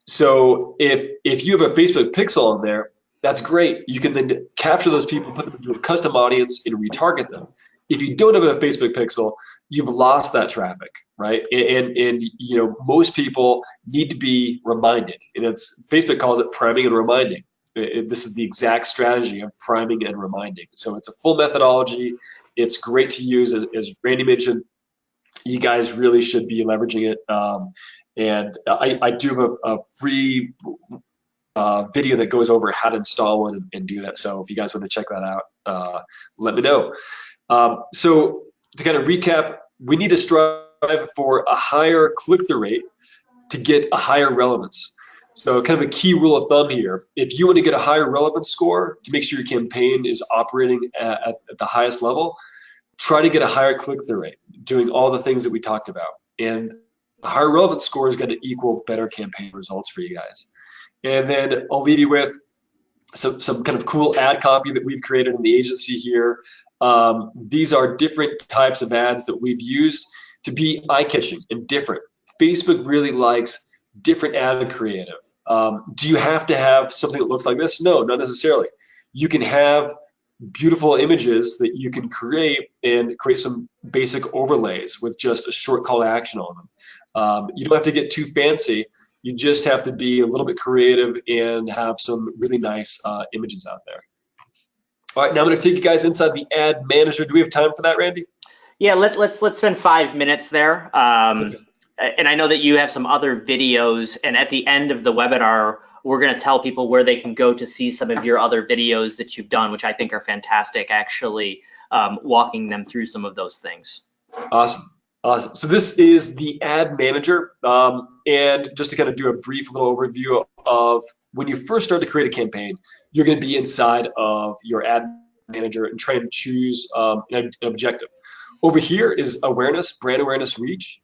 So if you have a Facebook pixel on there, that's great. You can then capture those people, put them into a custom audience, and retarget them. If you don't have a Facebook pixel, you've lost that traffic, right? And most people need to be reminded, and Facebook calls it priming and reminding. This is the exact strategy of priming and reminding. So it's a full methodology. It's great to use, as Randy mentioned. You guys really should be leveraging it. And I do have a free video that goes over how to install one and do that. So if you guys want to check that out, let me know. So to kind of recap, we need to strive for a higher click-through rate to get a higher relevance. So kind of a key rule of thumb here, if you want to get a higher relevance score to make sure your campaign is operating at the highest level, try to get a higher click-through rate, doing all the things that we talked about. And a higher relevance score is going to equal better campaign results for you guys. And then I'll leave you with some kind of cool ad copy that we've created in the agency here. These are different types of ads that we've used to be eye-catching and different. Facebook really likes different ad creative. Do you have to have something that looks like this? No, not necessarily. You can have beautiful images that you can create and create some basic overlays with just a short call to action on them. You don't have to get too fancy. You just have to be a little bit creative and have some really nice images out there. All right, now I'm going to take you guys inside the ad manager. Do we have time for that, Randy?
Yeah, let's spend 5 minutes there.
Okay.
And I know that you have some other videos, and at the end of the webinar, we're going to tell people where they can go to see some of your other videos that you've done, which I think are fantastic, actually walking them through some of those things.
Awesome. Awesome. So this is the ad manager. And just to kind of do a brief little overview of when you first start to create a campaign, you're going to be inside of your ad manager and try and choose an objective. Over here is awareness, brand awareness, reach.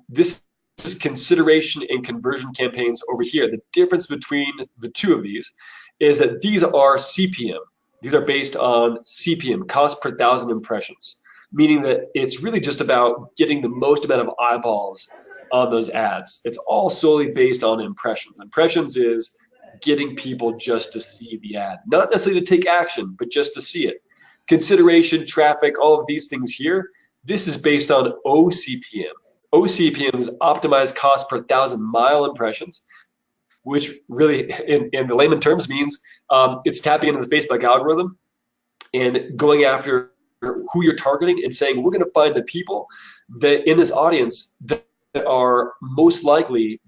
This is consideration and conversion campaigns over here. The difference between the two of these is that these are CPM. These are based on CPM, cost per thousand impressions, meaning that it's really just about getting the most amount of eyeballs on those ads. It's all solely based on impressions. Impressions is getting people just to see the ad, not necessarily to take action, but just to see it. Consideration, traffic, all of these things here, this is based on OCPM. OCPM is optimized cost per thousand mile impressions, which really, in the layman terms, means it's tapping into the Facebook algorithm and going after who you're targeting and saying, we're going to find the people that in this audience that are most likely,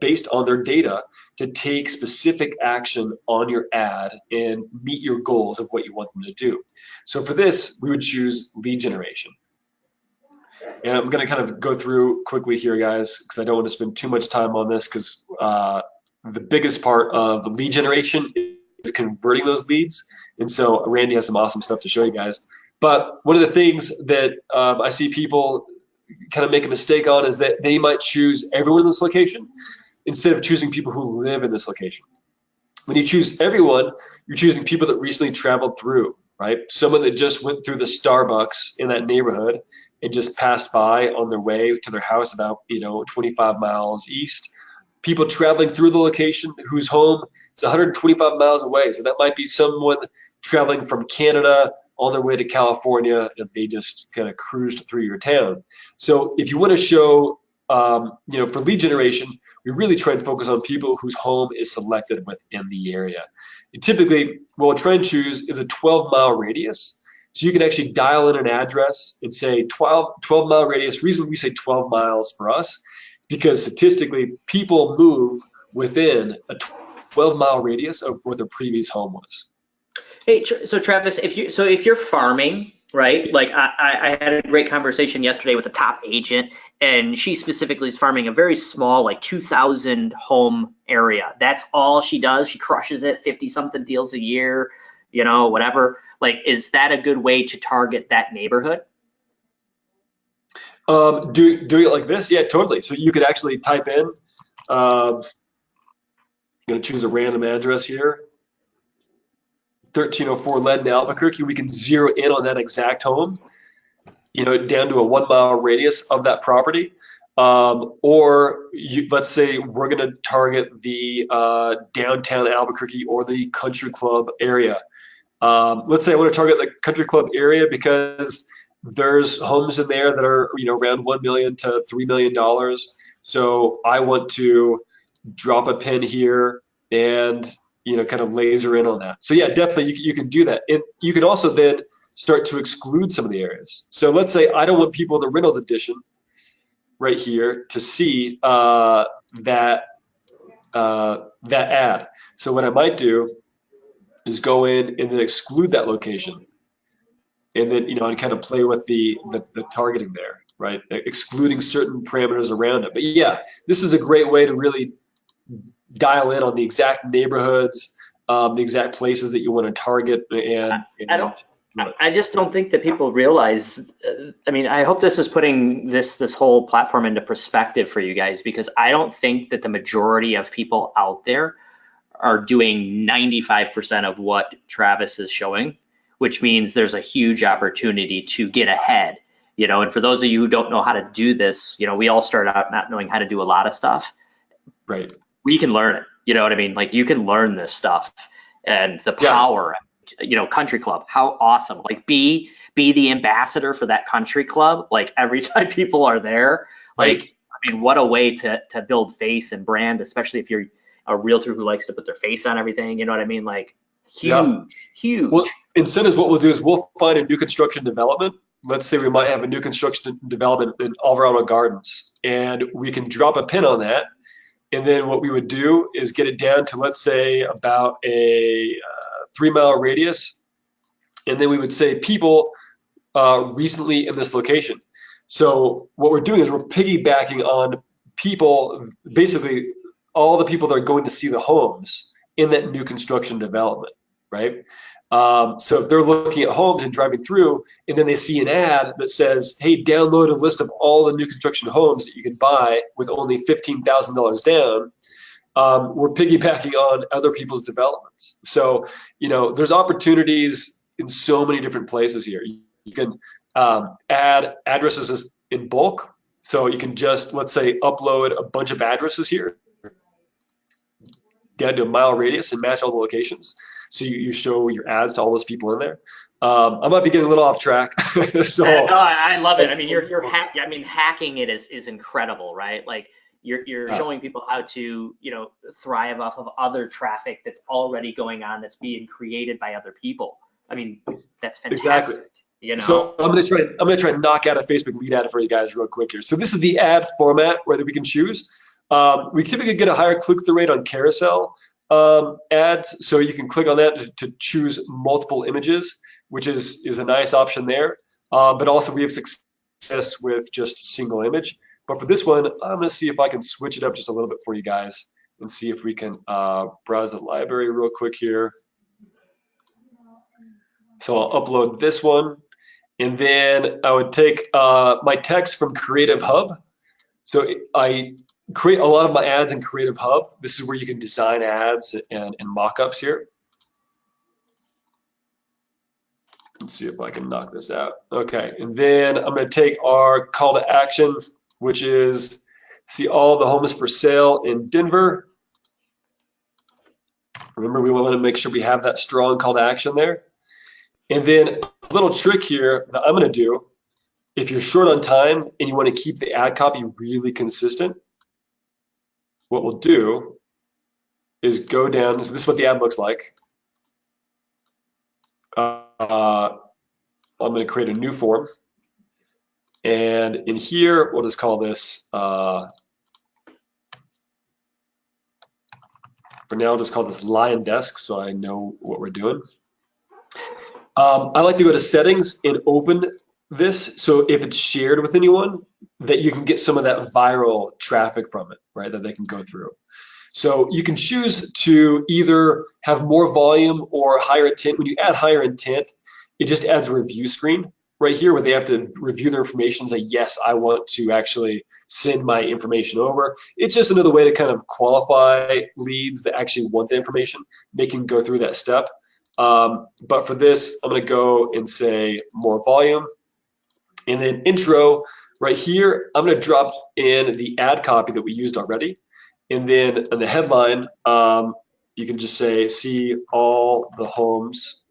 based on their data, to take specific action on your ad and meet your goals of what you want them to do. So for this, we would choose lead generation. And I'm going to kind of go through quickly here, guys, because I don't want to spend too much time on this, because the biggest part of the lead generation is converting those leads. And so Randy has some awesome stuff to show you guys. But one of the things that I see people kind of make a mistake on is that they might choose everyone in this location instead of choosing people who live in this location. When you choose everyone, you're choosing people that recently traveled through, right? Someone that just went through the Starbucks in that neighborhood and just passed by on their way to their house about 25 miles east. People traveling through the location whose home is 125 miles away. So that might be someone traveling from Canada on their way to California, and they just kind of cruised through your town. So if you want to show, for lead generation, we really try and focus on people whose home is selected within the area. And typically, what we'll try and choose is a 12-mile radius. So you can actually dial in an address and say 12-mile radius. Reason we say 12 miles for us is because statistically, people move within a 12-mile radius of where their previous home was.
Hey, so Travis, if you're farming, right? Like I had a great conversation yesterday with a top agent, and she specifically is farming a very small, like 2,000 home area. That's all she does. She crushes it, 50-something deals a year, whatever. Like, is that a good way to target that neighborhood?
Doing it like this? Yeah, totally. So you could actually type in, I'm going to choose a random address here. 1304 Lead in Albuquerque. We can zero in on that exact home, down to a 1-mile radius of that property. Let's say we're going to target the downtown Albuquerque or the country club area. Let's say I want to target the country club area because there's homes in there that are around $1 million to $3 million. So I want to drop a pin here and kind of laser in on that. So yeah, definitely you can do that. And you can also then start to exclude some of the areas. So let's say I don't want people in the Reynolds edition right here to see that ad. So what I might do is go in and then exclude that location. And then, and kind of play with the targeting there, right? Excluding certain parameters around it. But yeah, this is a great way to really dial in on the exact neighborhoods, the exact places that you want to target.
I just don't think that people realize. I hope this is putting this whole platform into perspective for you guys, because I don't think that the majority of people out there are doing 95% of what Travis is showing, which means there's a huge opportunity to get ahead. And for those of you who don't know how to do this, we all start out not knowing how to do a lot of stuff.
Right.
We can learn it. You know what I mean? Like you can learn this stuff and the power, you know, country club, how awesome. Like be the ambassador for that country club. Like every time people are there, like, I mean, what a way to build face and brand, especially if you're a realtor who likes to put their face on everything. You know what I mean? Like huge.
Well, incentives, what we'll do is we'll find a new construction development. Let's say we might have a new construction development in Alvarado Gardens, and we can drop a pin on that. And then what we would do is get it down to, let's say, about a 3-mile radius. And then we would say people recently in this location. So what we're doing is we're piggybacking on people, basically all the people that are going to see the homes in that new construction development, right? So if they're looking at homes and driving through, and then they see an ad that says, hey, download a list of all the new construction homes that you can buy with only $15,000 down, we're piggybacking on other people's developments. So, you know, there's opportunities in so many different places here. You can add addresses in bulk. So you can just, let's say, upload a bunch of addresses here down to a mile radius and match all the locations. So you show your ads to all those people in there. I might be getting a little off track. So
no, I love it. I mean, hacking it is incredible, right? Like you're showing people how to, you know, thrive off of other traffic that's already going on, that's being created by other people. I mean, that's fantastic.
Exactly.
You know?
So I'm gonna try and knock out a Facebook lead ad for you guys real quick here. So this is the ad format where we can choose. We typically get a higher click-through rate on carousel ads, so you can click on that to choose multiple images, which is a nice option there. But also we have success with just a single image. But for this one, I'm going to see if I can switch it up just a little bit for you guys and see if we can browse the library real quick here. So I'll upload this one, and then I would take my text from Creative Hub. So I create a lot of my ads in Creative Hub. This is where you can design ads and mock-ups here. Let's see if I can knock this out. Okay, and then I'm going to take our call to action, which is see all the homes for sale in Denver. Remember, we want to make sure we have that strong call to action there. And then a little trick here that I'm going to do, if you're short on time and you want to keep the ad copy really consistent, what we'll do is go down. So this is what the ad looks like. I'm going to create a new form. And in here, we'll just call this, for now, I'll just call this LionDesk so I know what we're doing. I like to go to settings and open this, so if it's shared with anyone, that you can get some of that viral traffic from it, right, that they can go through. So you can choose to either have more volume or higher intent. When you add higher intent, it just adds a review screen right here where they have to review their information and say, yes, I want to actually send my information over. It's just another way to kind of qualify leads that actually want the information. They can go through that step. But for this, I'm going to go and say more volume. And then intro, right here, I'm going to drop in the ad copy that we used already. And then in the headline, you can just say, see all the homes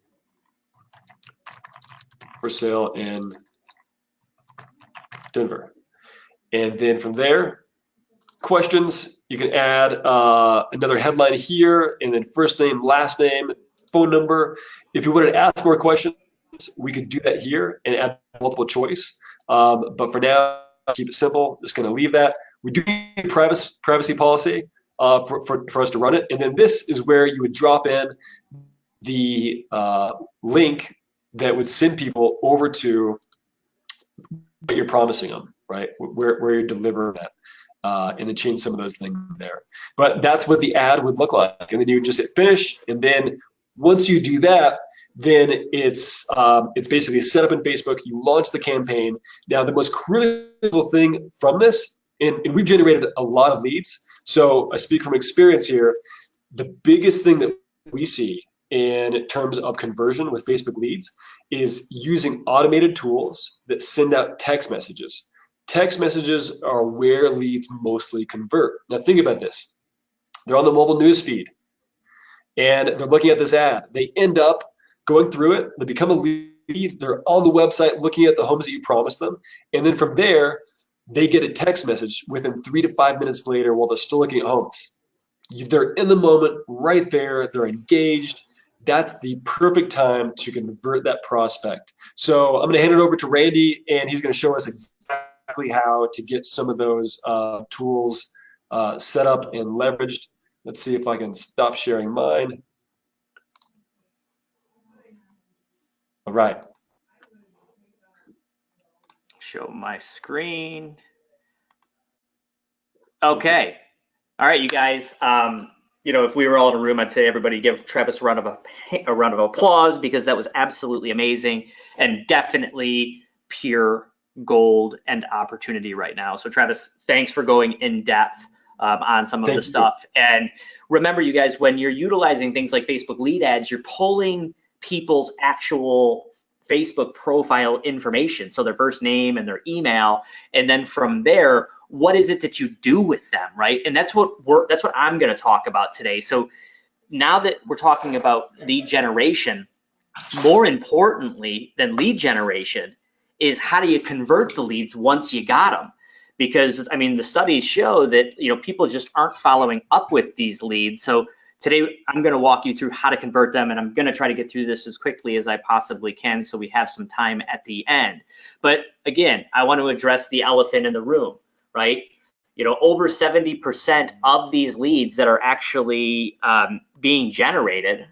for sale in Denver. And then from there, questions, you can add another headline here, and then first name, last name, phone number. If you wanted to ask more questions, we could do that here and add multiple choice. But for now, keep it simple. Just going to leave that. We do need privacy policy for us to run it. And then this is where you would drop in the link that would send people over to what you're promising them, right? Where you're delivering that. And then change some of those things there. But that's what the ad would look like. And then you would just hit finish. And then once you do that, then it's basically set up in Facebook. You launch the campaign. Now, the most critical thing from this, and we've generated a lot of leads. So I speak from experience here. The biggest thing that we see in terms of conversion with Facebook leads is using automated tools that send out text messages. Text messages are where leads mostly convert. Now think about this. They're on the mobile news feed and they're looking at this ad. They end up going through it. They become a lead. They're on the website looking at the homes that you promised them. And then from there, they get a text message within 3 to 5 minutes later while they're still looking at homes. They're in the moment right there. They're engaged. That's the perfect time to convert that prospect. So I'm going to hand it over to Randy, and he's going to show us exactly how to get some of those tools set up and leveraged. Let's see if I can stop sharing mine. All right.
Show my screen. Okay. All right, you guys. You know, if we were all in a room, I'd say everybody give Travis a round of applause, because that was absolutely amazing and definitely pure gold and opportunity right now. So Travis, thanks for going in depth on some of the stuff. And remember, you guys, when you're utilizing things like Facebook lead ads, you're pulling people's actual Facebook profile information, so their first name and their email, and then from there, what is it that you do with them, right? And that's what I'm going to talk about today. So now that we're talking about lead generation, more importantly than lead generation is how do you convert the leads once you got them? Because I mean, the studies show that, you know, people just aren't following up with these leads. So today I'm going to walk you through how to convert them, and I'm going to try to get through this as quickly as I possibly can so we have some time at the end. But again, I want to address the elephant in the room, right? You know, over 70% of these leads that are actually being generated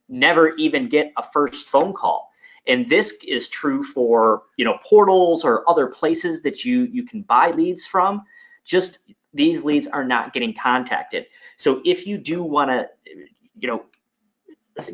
never even get a first phone call. And this is true for, you know, portals or other places that you can buy leads from. Just these leads are not getting contacted. So if you do want to, you know,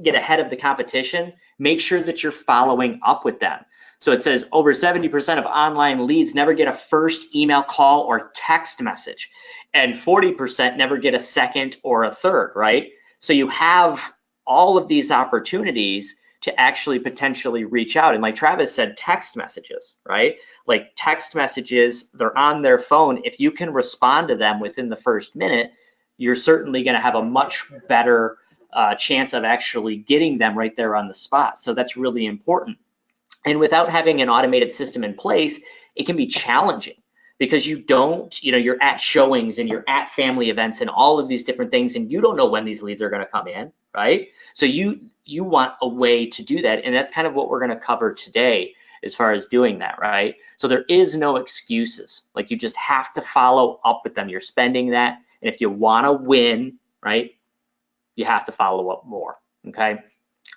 get ahead of the competition, make sure that you're following up with them. So it says over 70% of online leads never get a first email, call, or text message, and 40% never get a second or a third, right? So you have all of these opportunities to actually potentially reach out. And like Travis said, text messages, right? Like text messages, they're on their phone. If you can respond to them within the first minute, you're certainly going to have a much better chance of actually getting them right there on the spot. So that's really important. And without having an automated system in place, it can be challenging because you don't, you know, you're at showings and you're at family events and all of these different things, and you don't know when these leads are going to come in, right? So you want a way to do that. And that's kind of what we're going to cover today as far as doing that, right? So there is no excuses. Like, you just have to follow up with them. You're spending that. And if you want to win, right, you have to follow up more, okay?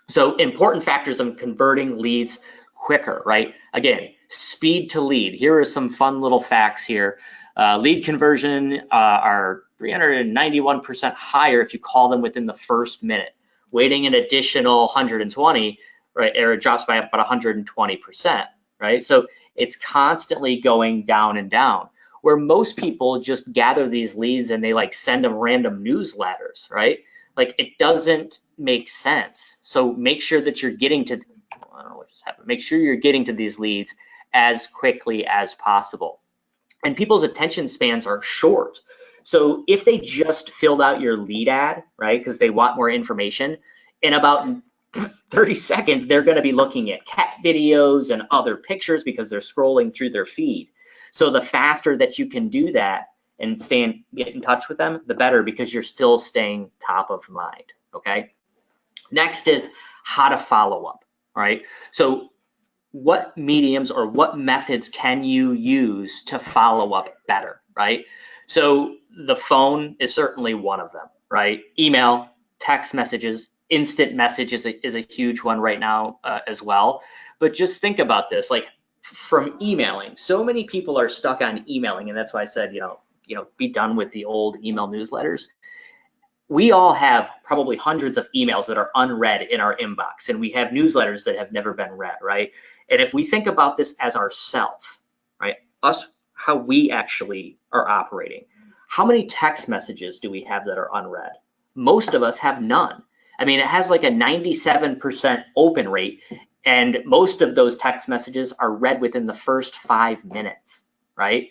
So important factors of converting leads quicker, right? Again, speed to lead. Here are some fun little facts here. Lead conversion are 391% higher if you call them within the first minute. Waiting an additional 120, right, or it drops by about 120%, right? So it's constantly going down and down, where most people just gather these leads and they like send them random newsletters, right? Like, it doesn't make sense. So make sure that you're getting to, I don't know what just happened. Make sure you're getting to these leads as quickly as possible. And people's attention spans are short. So if they just filled out your lead ad, right, because they want more information, in about 30 seconds, they're going to be looking at cat videos and other pictures because they're scrolling through their feed. So the faster that you can do that and get in touch with them, the better, because you're still staying top of mind, okay? Next is how to follow up, right? So what mediums or what methods can you use to follow up better, right? So the phone is certainly one of them, right? Email, text messages, instant message is a huge one right now as well. But just think about this, like, from emailing, so many people are stuck on emailing, and that's why I said, you know, be done with the old email newsletters. We all have probably hundreds of emails that are unread in our inbox, and we have newsletters that have never been read, right? And if we think about this as ourself, right, us, how we actually are operating, how many text messages do we have that are unread? Most of us have none. I mean, it has like a 97% open rate, and most of those text messages are read within the first 5 minutes, right?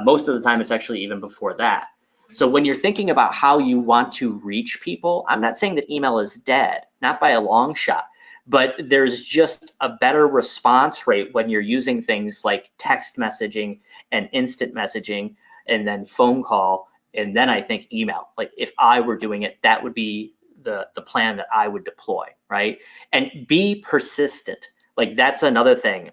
Most of the time, it's actually even before that. So when you're thinking about how you want to reach people, I'm not saying that email is dead, not by a long shot, but there's just a better response rate when you're using things like text messaging and instant messaging and then phone call. And then I think email. Like if I were doing it, that would be the plan that I would deploy, right? And be persistent. Like that's another thing.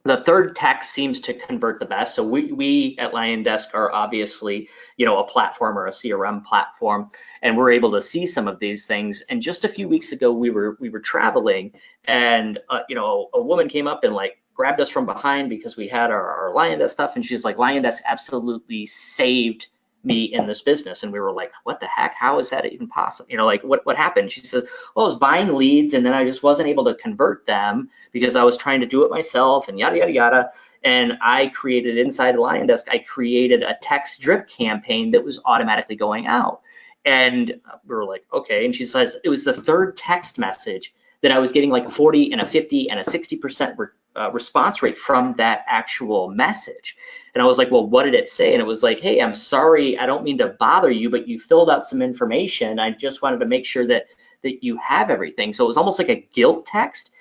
The third text seems to convert the best. So we at LionDesk are obviously, a platform or a CRM platform, and we're able to see some of these things. And just a few weeks ago, we were traveling, and a woman came up and like grabbed us from behind because we had our LionDesk stuff, and she's like, LionDesk absolutely saved me in this business. And we were like, what the heck? How is that even possible? Like what happened? She says, well, I was buying leads and then I just wasn't able to convert them because I was trying to do it myself and yada, yada, yada. And I created inside LionDesk, I created a text drip campaign that was automatically going out. And we were like, okay. And she says, it was the third text message that I was getting like a 40 and a 50 and a 60% response rate from that actual message. And I was like, well, what did it say? And it was like, hey, I'm sorry, I don't mean to bother you, but you filled out some information. I just wanted to make sure that you have everything. So it was almost like a guilt text.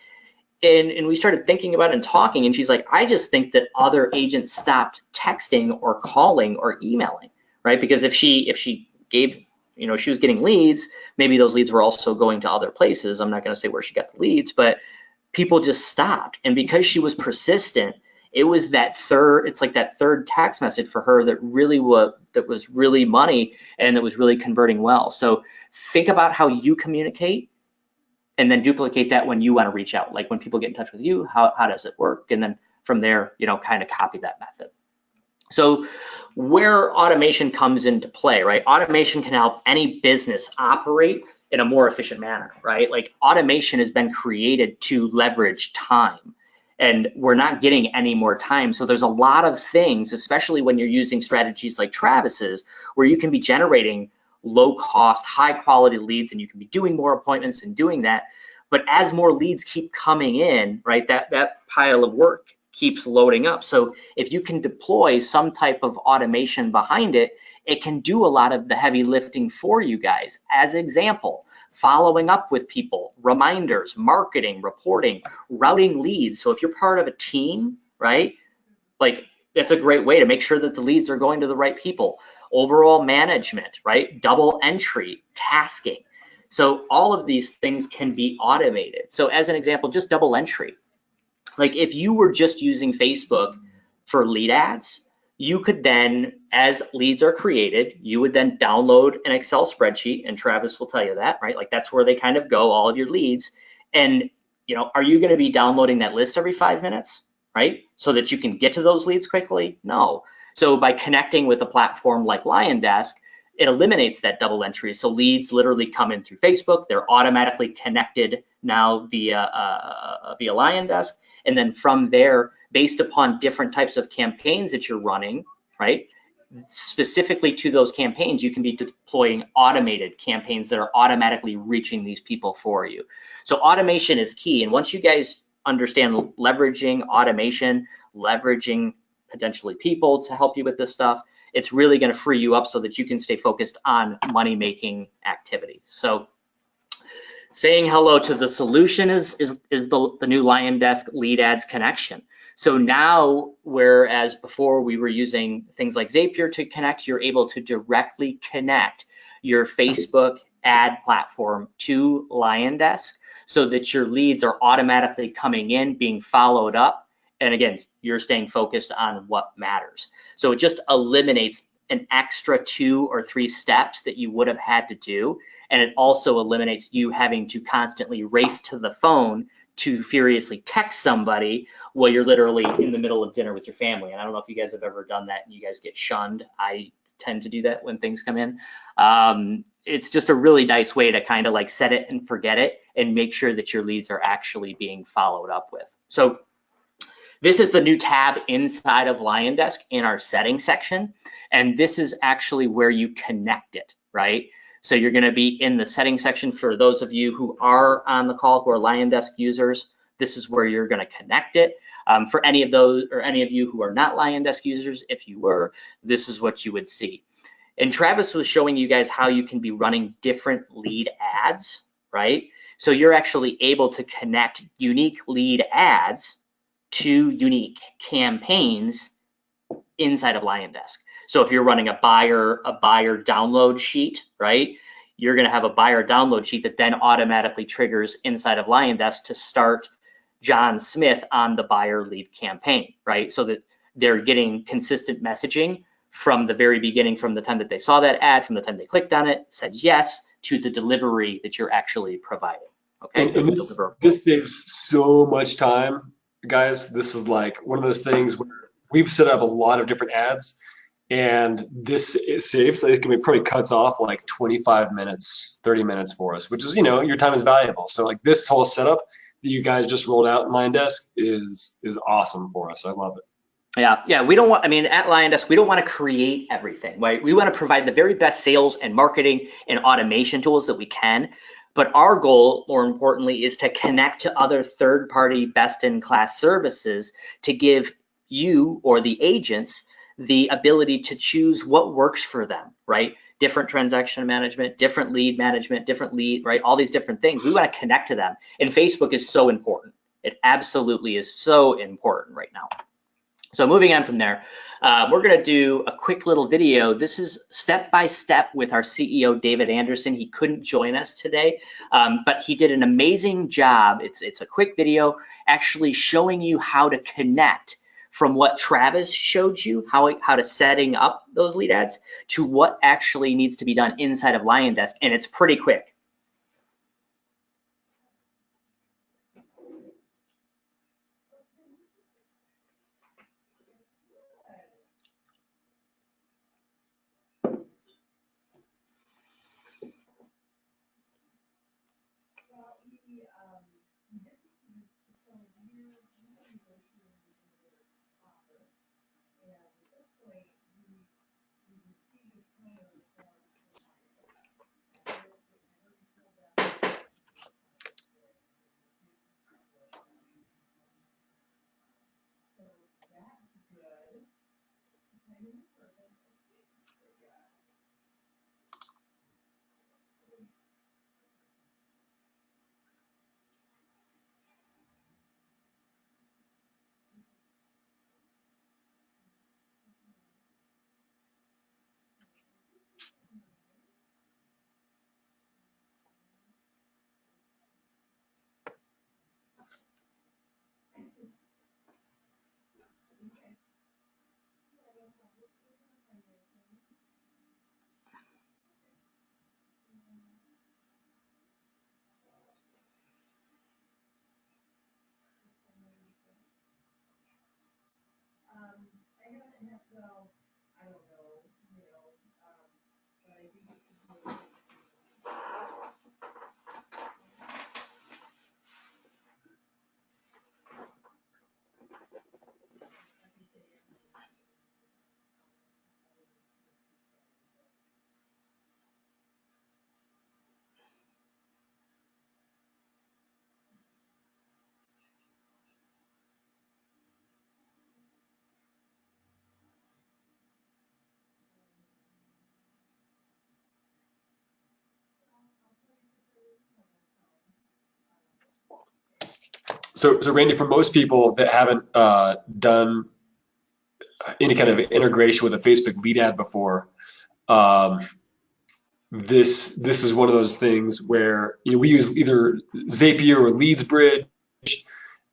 And we started thinking about it and talking, and she's like, I just think that other agents stopped texting or calling or emailing, right? Because if she gave, she was getting leads, maybe those leads were also going to other places. I'm not going to say where she got the leads, but people just stopped. And because she was persistent, it was that third text message for her that was really money and that was really converting well. So think about how you communicate and then duplicate that when you want to reach out. Like when people get in touch with you, how does it work? And then from there, kind of copy that method. So where automation comes into play, right? Automation can help any business operate in a more efficient manner, right? Like automation has been created to leverage time, and we're not getting any more time. So there's a lot of things, especially when you're using strategies like Travis's, where you can be generating low cost, high quality leads, and you can be doing more appointments and doing that. But as more leads keep coming in, right, that pile of work keeps loading up. So if you can deploy some type of automation behind it, it can do a lot of the heavy lifting for you guys. As example, following up with people, reminders, marketing, reporting, routing leads. So if you're part of a team, right, like that's a great way to make sure that the leads are going to the right people. Overall management, right, double entry, tasking. So all of these things can be automated. So as an example, just double entry. Like if you were just using Facebook for lead ads, you could then, as leads are created, you would then download an Excel spreadsheet, and Travis will tell you that, right? Like that's where they kind of go, all of your leads. And, are you going to be downloading that list every 5 minutes, right? So that you can get to those leads quickly? No. So by connecting with a platform like LionDesk, it eliminates that double entry. So leads literally come in through Facebook. They're automatically connected now via LionDesk. And then from there, based upon different types of campaigns that you're running, right, specifically to those campaigns, you can be deploying automated campaigns that are automatically reaching these people for you. So automation is key. And once you guys understand leveraging automation, leveraging potentially people to help you with this stuff, it's really going to free you up so that you can stay focused on money-making activities. So saying hello to the solution is the new LionDesk lead ads connection. So now, whereas before we were using things like Zapier to connect, you're able to directly connect your Facebook ad platform to LionDesk so that your leads are automatically coming in, being followed up. And again, you're staying focused on what matters. So it just eliminates an extra 2 or 3 steps that you would have had to do. And it also eliminates you having to constantly race to the phone to furiously text somebody while you're literally in the middle of dinner with your family. And I don't know if you guys have ever done that and you guys get shunned. I tend to do that when things come in. It's just a really nice way to kind of like set it and forget it and make sure that your leads are actually being followed up with. So this is the new tab inside of LionDesk in our settings section. And this is actually where you connect it, right? So you're going to be in the settings section. For those of you who are on the call, who are LionDesk users, this is where you're going to connect it. For any of those or any of you who are not LionDesk users, if you were, this is what you would see. And Travis was showing you guys how you can be running different lead ads, right? So you're actually able to connect unique lead ads to unique campaigns inside of LionDesk. So if you're running a buyer download sheet, right? You're going to have a buyer download sheet that then automatically triggers inside of LionDesk to start John Smith on the buyer lead campaign, right? So that they're getting consistent messaging from the very beginning, from the time that they saw that ad, from the time they clicked on it, said yes, to the delivery that you're actually providing. Okay.
And this saves so much time, guys. This is like one of those things where we've set up a lot of different ads, and it saves. It can be probably cuts off like 25 minutes, 30 minutes for us, which is, your time is valuable. So like this whole setup that you guys just rolled out in LionDesk is awesome for us. I love it.
Yeah. We don't want, at LionDesk, we don't want to create everything, right? We want to provide the very best sales and marketing and automation tools that we can. But our goal, more importantly, is to connect to other third-party best-in-class services to give you or the agents the ability to choose what works for them, right? Different transaction management, different lead management, different lead, right? All these different things. We want to connect to them. And Facebook is so important. It absolutely is so important right now. So moving on from there, we're going to do a quick little video. This is step by step with our CEO, David Anderson. He couldn't join us today, but he did an amazing job. It's a quick video actually showing you how to connect from what Travis showed you, how to setting up those lead ads, to what actually needs to be done inside of LionDesk, and it's pretty quick.
So Randy, for most people that haven't done any kind of integration with a Facebook lead ad before, this is one of those things where we use either Zapier or LeadsBridge,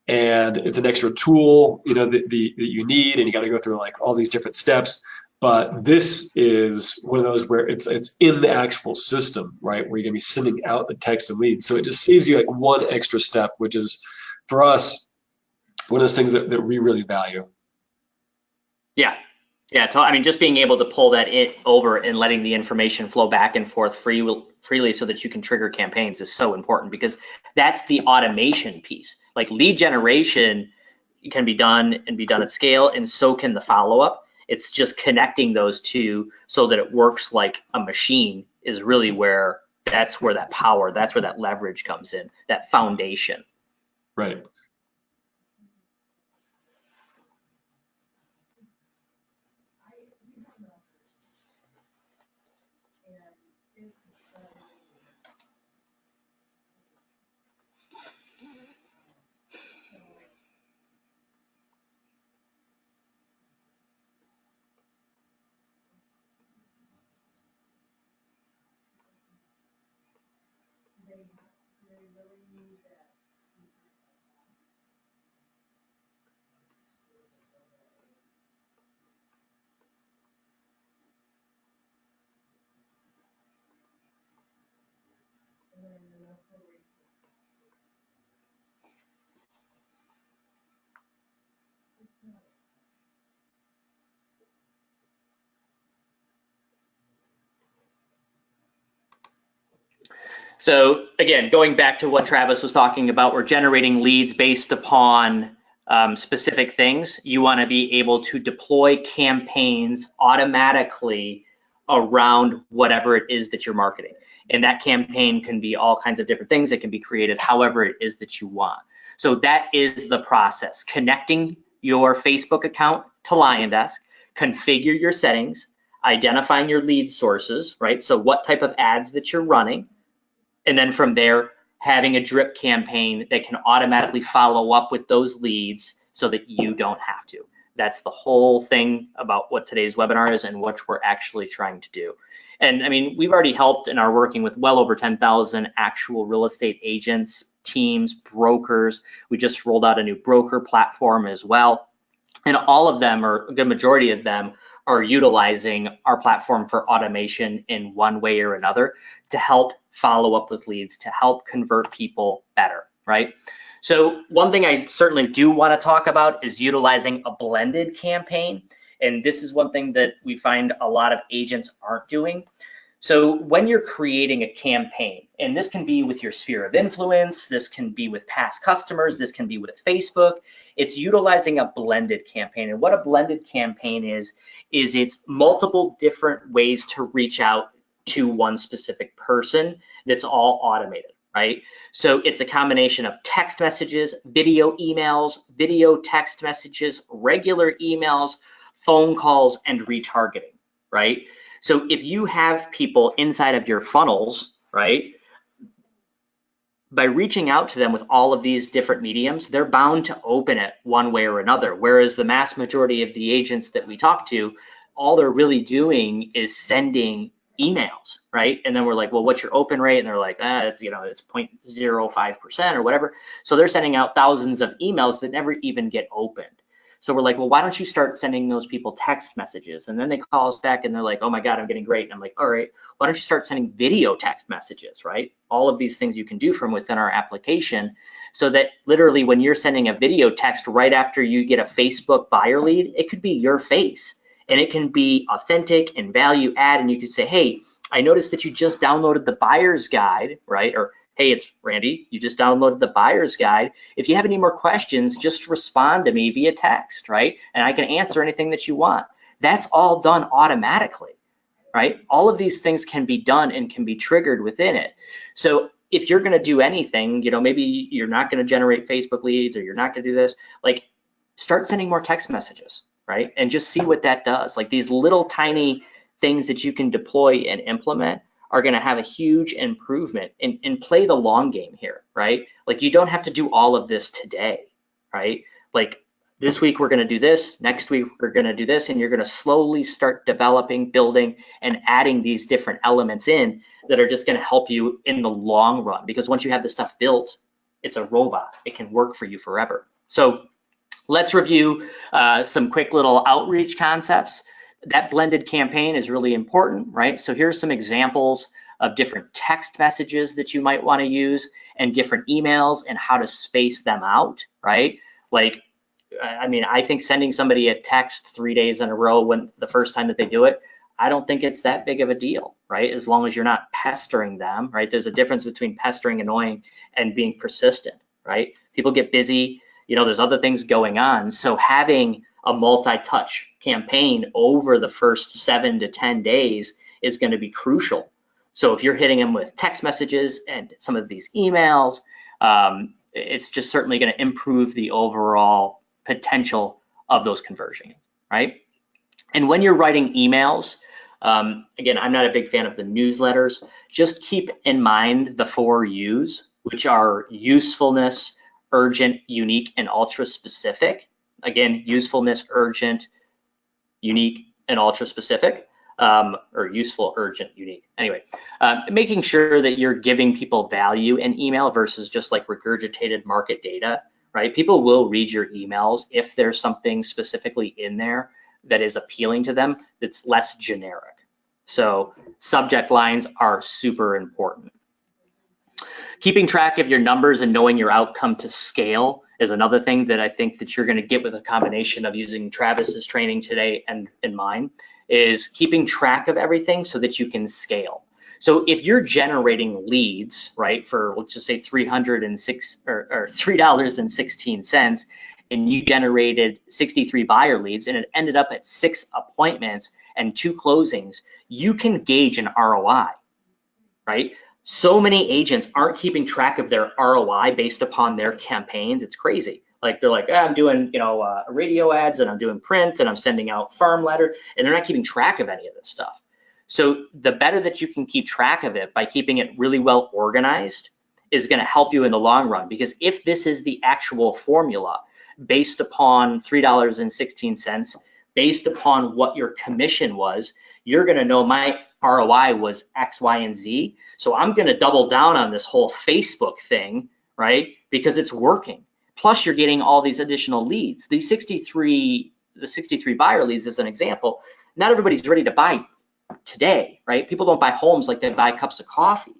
and it's an extra tool that you need, and you got to go through like all these different steps. But this is one of those where it's in the actual system, right? Where you're gonna be sending out the text and leads. So it just saves you like one extra step, which is for us one of those things that we really value.
Yeah, just being able to pull that over and letting the information flow back and forth freely so that you can trigger campaigns is so important, because that's the automation piece. Like lead generation can be done at scale, and so can the follow-up. It's just connecting those two so that it works like a machine is really where that power, that's where that leverage comes in, that foundation.
Right.
So again, going back to what Travis was talking about, we're generating leads based upon specific things. You want to be able to deploy campaigns automatically around whatever it is that you're marketing. And that campaign can be all kinds of different things. It can be created however it is that you want. So that is the process. Connecting your Facebook account to LionDesk, configure your settings, identifying your lead sources, right? So what type of ads that you're running. And then from there, having a drip campaign that can automatically follow up with those leads so that you don't have to. That's the whole thing about what today's webinar is and what we're actually trying to do. And I mean, we've already helped and are working with well over 10,000 actual real estate agents, teams, brokers. We just rolled out a new broker platform as well. And all of them, or a good majority of them, are utilizing our platform for automation in one way or another to help follow up with leads, to help convert people better, right? So one thing I certainly do want to talk about is utilizing a blended campaign. And this is one thing that we find a lot of agents aren't doing. So when you're creating a campaign, and this can be with your sphere of influence, this can be with past customers, this can be with Facebook, it's utilizing a blended campaign. And what a blended campaign is it's multiple different ways to reach out to one specific person that's all automated, right? So it's a combination of text messages, video emails, video text messages, regular emails, phone calls, and retargeting, right? So if you have people inside of your funnels, right, by reaching out to them with all of these different mediums, they're bound to open it one way or another. Whereas the mass majority of the agents that we talk to, all they're really doing is sending emails, right? And then we're like, well, what's your open rate? And they're like, it's, you know, it's 0.05% or whatever. So they're sending out thousands of emails that never even get opened. So we're like, well, why don't you start sending those people text messages? And then they call us back and they're like, oh my God, I'm getting great. And I'm like, all right, why don't you start sending video text messages, right? All of these things you can do from within our application so that literally when you're sending a video text right after you get a Facebook buyer lead, it could be your face and it can be authentic and value add. And you could say, hey, I noticed that you just downloaded the buyer's guide, right? Or hey, it's Randy, you just downloaded the buyer's guide. If you have any more questions, just respond to me via text, right? And I can answer anything that you want. That's all done automatically, right? All of these things can be done and can be triggered within it. So if you're gonna do anything, you know, maybe you're not gonna generate Facebook leads or you're not gonna do this, like start sending more text messages, right? And just see what that does. Like these little tiny things that you can deploy and implement are going to have a huge improvement and play the long game here, right? Like you don't have to do all of this today, right? Like this week we're going to do this, next week we're going to do this, and you're going to slowly start developing, building, and adding these different elements in that are just going to help you in the long run. Because once you have this stuff built, it's a robot. It can work for you forever. So let's review some quick little outreach concepts. That blended campaign is really important, right? So here's some examples of different text messages that you might want to use and different emails and how to space them out, right? Like, I mean, I think sending somebody a text 3 days in a row when the first time that they do it, I don't think it's that big of a deal, right? As long as you're not pestering them, right? There's a difference between pestering, annoying, and being persistent, right? People get busy, you know, there's other things going on. So having a multi-touch campaign over the first 7 to 10 days is going to be crucial. So if you're hitting them with text messages and some of these emails, it's just certainly going to improve the overall potential of those conversions, right? And when you're writing emails, again, I'm not a big fan of the newsletters. Just keep in mind the 4 U's, which are usefulness, urgent, unique, and ultra specific. Again, usefulness, urgent, unique, and ultra specific, or useful, urgent, unique. Anyway, making sure that you're giving people value in email versus just like regurgitated market data, right? People will read your emails if there's something specifically in there that is appealing to them that's less generic. So subject lines are super important. Keeping track of your numbers and knowing your outcome to scale is another thing that I think that you're going to get with a combination of using Travis's training today and mine, is keeping track of everything so that you can scale. So if you're generating leads, right, for let's just say $3.16, and you generated 63 buyer leads and it ended up at 6 appointments and 2 closings, you can gauge an ROI, right? So many agents aren't keeping track of their ROI based upon their campaigns. It's crazy. Like they're like, I'm doing, radio ads and I'm doing print and I'm sending out farm letter, and they're not keeping track of any of this stuff. So the better that you can keep track of it by keeping it really well organized is going to help you in the long run. Because if this is the actual formula based upon $3.16, based upon what your commission was, you're going to know my ROI was X, Y, and Z. So I'm going to double down on this whole Facebook thing, right? Because it's working. Plus you're getting all these additional leads. The 63 buyer leads as an example. Not everybody's ready to buy today, right? People don't buy homes like they buy cups of coffee.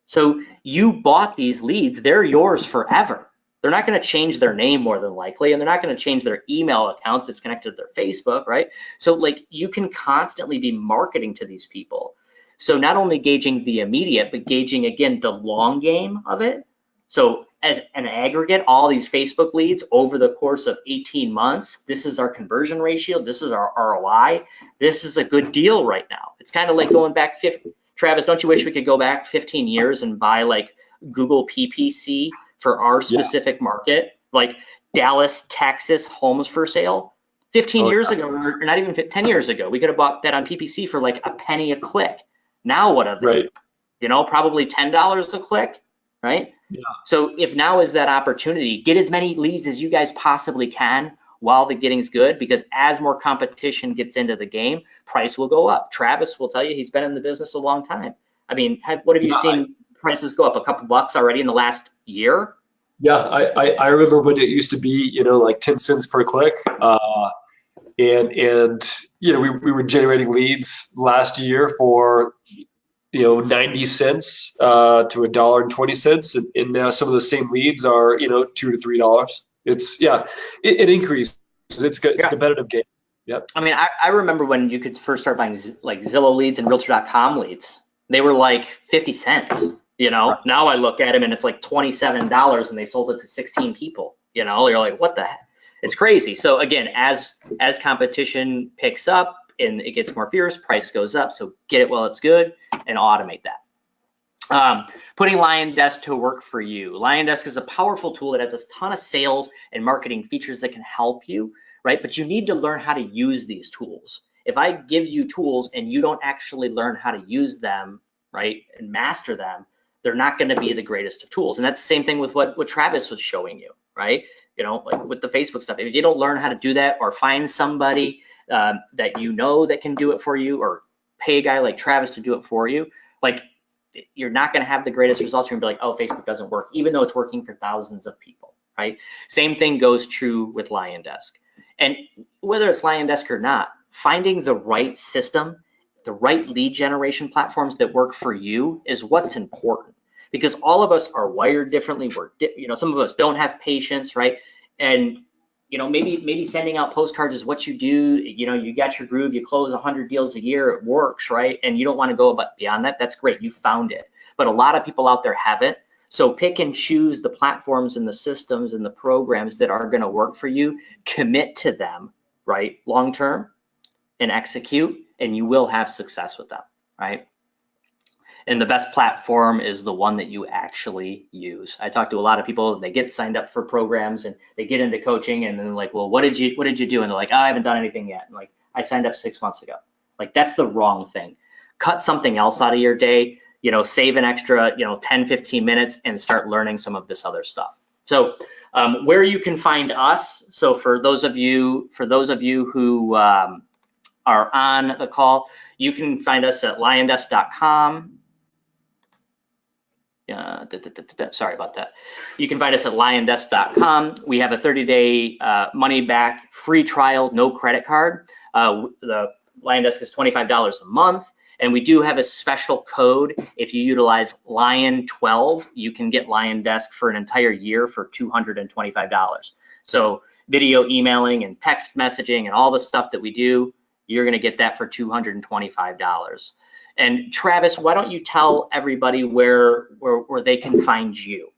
So you bought these leads, they're yours forever. They're not going to change their name more than likely, and they're not going to change their email account that's connected to their Facebook, right? So like you can constantly be marketing to these people. So not only gauging the immediate, but gauging again the long game of it. So as an aggregate, all these Facebook leads over the course of 18 months, this is our conversion ratio, this is our ROI, this is a good deal right now. It's kind of like going back 50, Travis, don't you wish we could go back 15 years and buy like Google PPC for our specific market, like Dallas, Texas homes for sale? 15 years ago, or not even 10 years ago, we could have bought that on PPC for like a penny a click. Now what are they?
Right.
Probably $10 a click, right? Yeah. So if now is that opportunity, get as many leads as you guys possibly can while the getting's good, because as more competition gets into the game, price will go up. Travis will tell you he's been in the business a long time. I mean, what have you seen prices go up a couple bucks already in the last year?
Yeah, I remember when it used to be, like 10 cents per click. And we were generating leads last year for 90 cents to $1.20, and now some of those same leads are $2 to $3. It's it increases. It's good. It's a competitive game. Yep. I
mean, I remember when you could first start buying like Zillow leads and Realtor.com leads. They were like 50 cents. Now I look at them and it's like $27, and they sold it to 16 people. You're like, what the heck? It's crazy. So again, as competition picks up and it gets more fierce, price goes up. So get it while it's good and automate that. Putting LionDesk to work for you. LionDesk is a powerful tool that has a ton of sales and marketing features that can help you, right? But you need to learn how to use these tools. If I give you tools and you don't actually learn how to use them, right, and master them, they're not going to be the greatest of tools. And that's the same thing with what Travis was showing you, right? Like with the Facebook stuff. If you don't learn how to do that, or find somebody that that can do it for you, or pay a guy like Travis to do it for you, like you're not going to have the greatest results. You're going to be like, oh, Facebook doesn't work, even though it's working for thousands of people, right? Same thing goes true with LionDesk. And whether it's LionDesk or not, finding the right system, the right lead generation platforms that work for you is what's important, because all of us are wired differently. Some of us don't have patience, right? And maybe sending out postcards is what you do. You got your groove, you close 100 deals a year, it works, right? And you don't want to go beyond that. That's great, you found it. But a lot of people out there haven't. So pick and choose the platforms and the systems and the programs that are going to work for you. Commit to them, right, long term, and execute, and you will have success with them, right? And the best platform is the one that you actually use. I talk to a lot of people, they get signed up for programs and they get into coaching, and then they're like, well, what did you do? And they're like, oh, I haven't done anything yet. And like, I signed up 6 months ago. Like, that's the wrong thing. Cut something else out of your day, save an extra, 10, 15 minutes and start learning some of this other stuff. So where you can find us. So for those of you who are on the call, you can find us at LionDesk.com. Sorry about that. You can find us at LionDesk.com. We have a 30-day money back free trial, no credit card. The LionDesk is $25 a month. And we do have a special code. If you utilize Lion12, you can get LionDesk for an entire year for $225. So video emailing and text messaging and all the stuff that we do, you're going to get that for $225. And Travis, why don't you tell everybody where they can find you?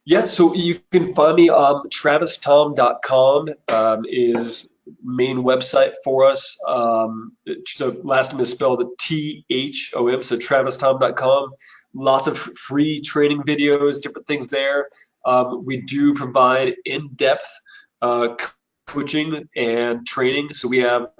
Yeah, so you can find me on TravisThom.com is main website for us. So last name is spelled THOM, so TravisThom.com. Lots of free training videos, different things there. We do provide in-depth coaching and training. So we have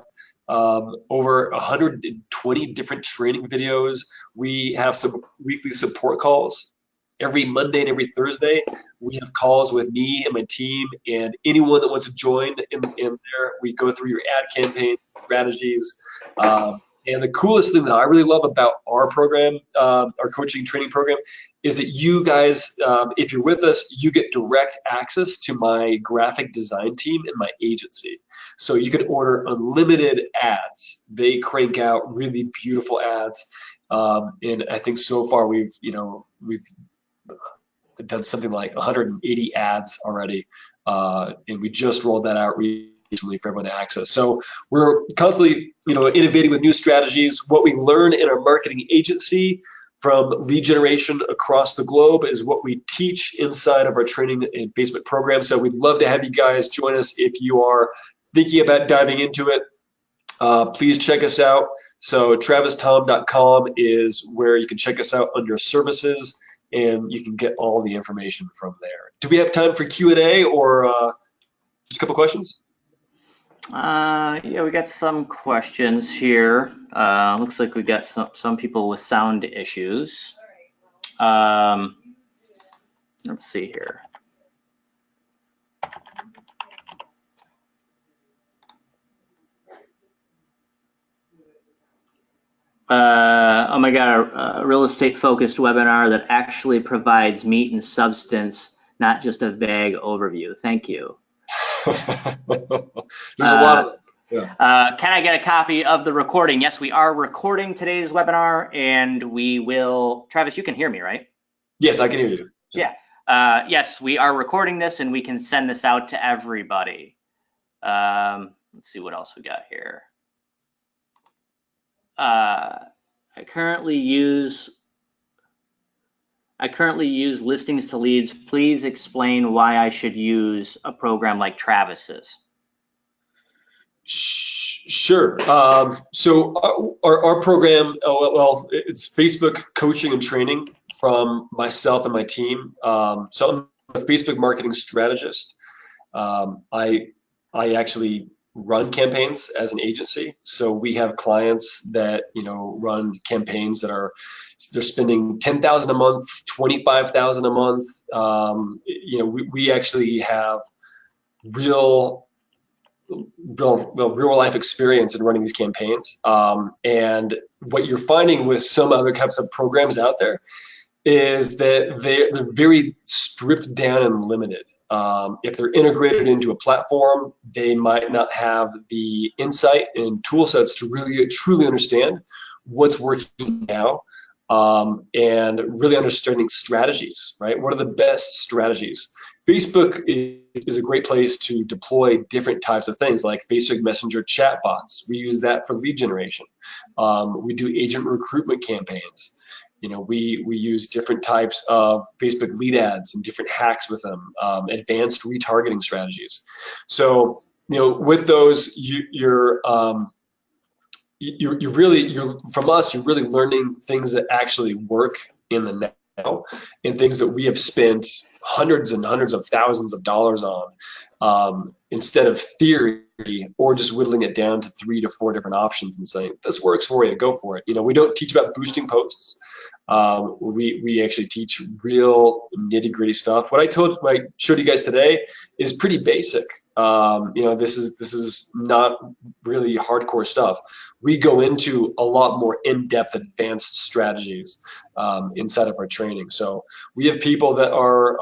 over 120 different training videos. We have some weekly support calls. Every Monday and every Thursday, we have calls with me and my team, and anyone that wants to join in there. We go through your ad campaign strategies. And the coolest thing that I really love about our program, our coaching training program, is that you guys, if you're with us, you get direct access to my graphic design team and my agency. So you can order unlimited ads. They crank out really beautiful ads. And I think so far we've done something like 180 ads already, and we just rolled that out recently for everyone to access. So we're constantly, innovating with new strategies. What we learn in our marketing agency from lead generation across the globe is what we teach inside of our training and Facebook program. So we'd love to have you guys join us if you are thinking about diving into it. Please check us out. So TravisThom.com is where you can check us out under services, and you can get all the information from there. Do we have time for Q&A or just a couple questions?
Yeah, we got some questions here. Looks like we got some people with sound issues. Let's see here. Oh my God, a real estate focused webinar that actually provides meat and substance, not just a vague overview. Thank you.
There's a lot of
yeah. Can I get a copy of the recording? Yes, we are recording today's webinar, and we will. Travis, you can hear me, right?
Yes, I can hear you.
Yeah. Yes, we are recording this, and we can send this out to everybody. Let's see what else we got here. I currently use listings to leads. Please explain why I should use a program like Travis's.
Sure. So our program, well, it's Facebook coaching and training from myself and my team. So I'm a Facebook marketing strategist. I actually run campaigns as an agency. So we have clients that, run campaigns that they're spending $10,000 a month, $25,000 a month. We actually have real life experience in running these campaigns. And what you're finding with some other types of programs out there is that they're very stripped down and limited. If they're integrated into a platform, they might not have the insight and tool sets to really truly understand what's working now, and really understanding strategies, right? What are the best strategies? Facebook is a great place to deploy different types of things like Facebook Messenger chatbots. We use that for lead generation. We do agent recruitment campaigns. We use different types of Facebook lead ads and different hacks with them, advanced retargeting strategies. So, with those, you're from us, you're really learning things that actually work in the now, and things that we have spent hundreds and hundreds of thousands of dollars on, instead of theory, or just whittling it down to 3 to 4 different options and saying, this works for you, go for it. We don't teach about boosting posts. We actually teach real nitty-gritty stuff. What I showed you guys today is pretty basic. This is not really hardcore stuff. We go into a lot more in-depth advanced strategies inside of our training. So we have people that are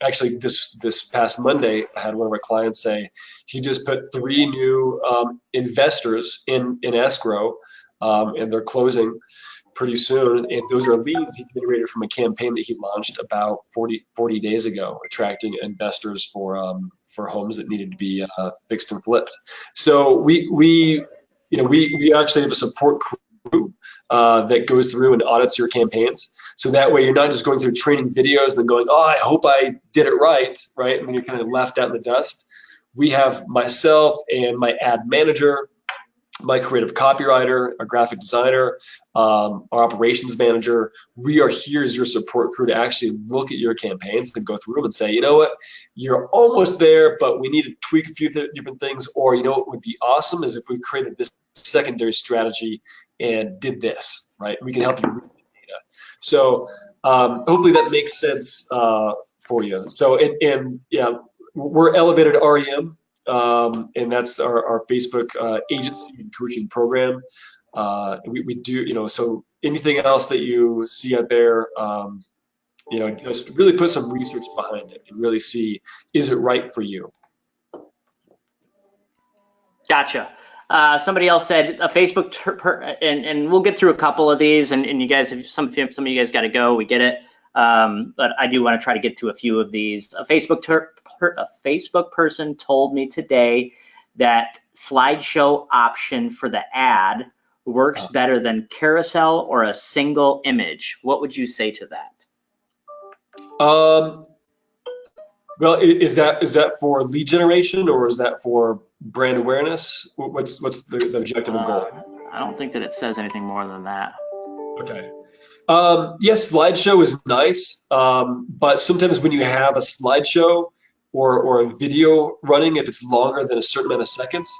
actually this past Monday, I had one of our clients say he just put 3 new investors in escrow and they're closing pretty soon. And those are leads he generated from a campaign that he launched about 40 days ago, attracting investors for homes that needed to be fixed and flipped. So we actually have a support crew that goes through and audits your campaigns. So that way you're not just going through training videos and then going, oh, I hope I did it right, and then you're kind of left out in the dust. We have myself and my ad manager, my creative copywriter, our graphic designer, our operations manager. We are here as your support crew to actually look at your campaigns and go through them and say, you know what, you're almost there, but we need to tweak a few different things. Or, you know what would be awesome is if we created this secondary strategy and did this, right? We can help you read the data. So hopefully that makes sense for you. So, and yeah, we're Elevated REM. And that's our Facebook agency and coaching program. We do, so anything else that you see out there, just really put some research behind it and really see, is it right for you?
Gotcha. Somebody else said a Facebook, and we'll get through a couple of these, and you guys, if some of you guys got to go, we get it. But I do want to try to get to a few of these. A Facebook person told me today that slideshow option for the ad works better than carousel or a single image. What would you say to that?
Well, is that for lead generation or is that for brand awareness? What's the objective and goal?
I don't think that it says anything more than that.
Okay. Yes, slideshow is nice, but sometimes when you have a slideshow or a video running, if it's longer than a certain amount of seconds,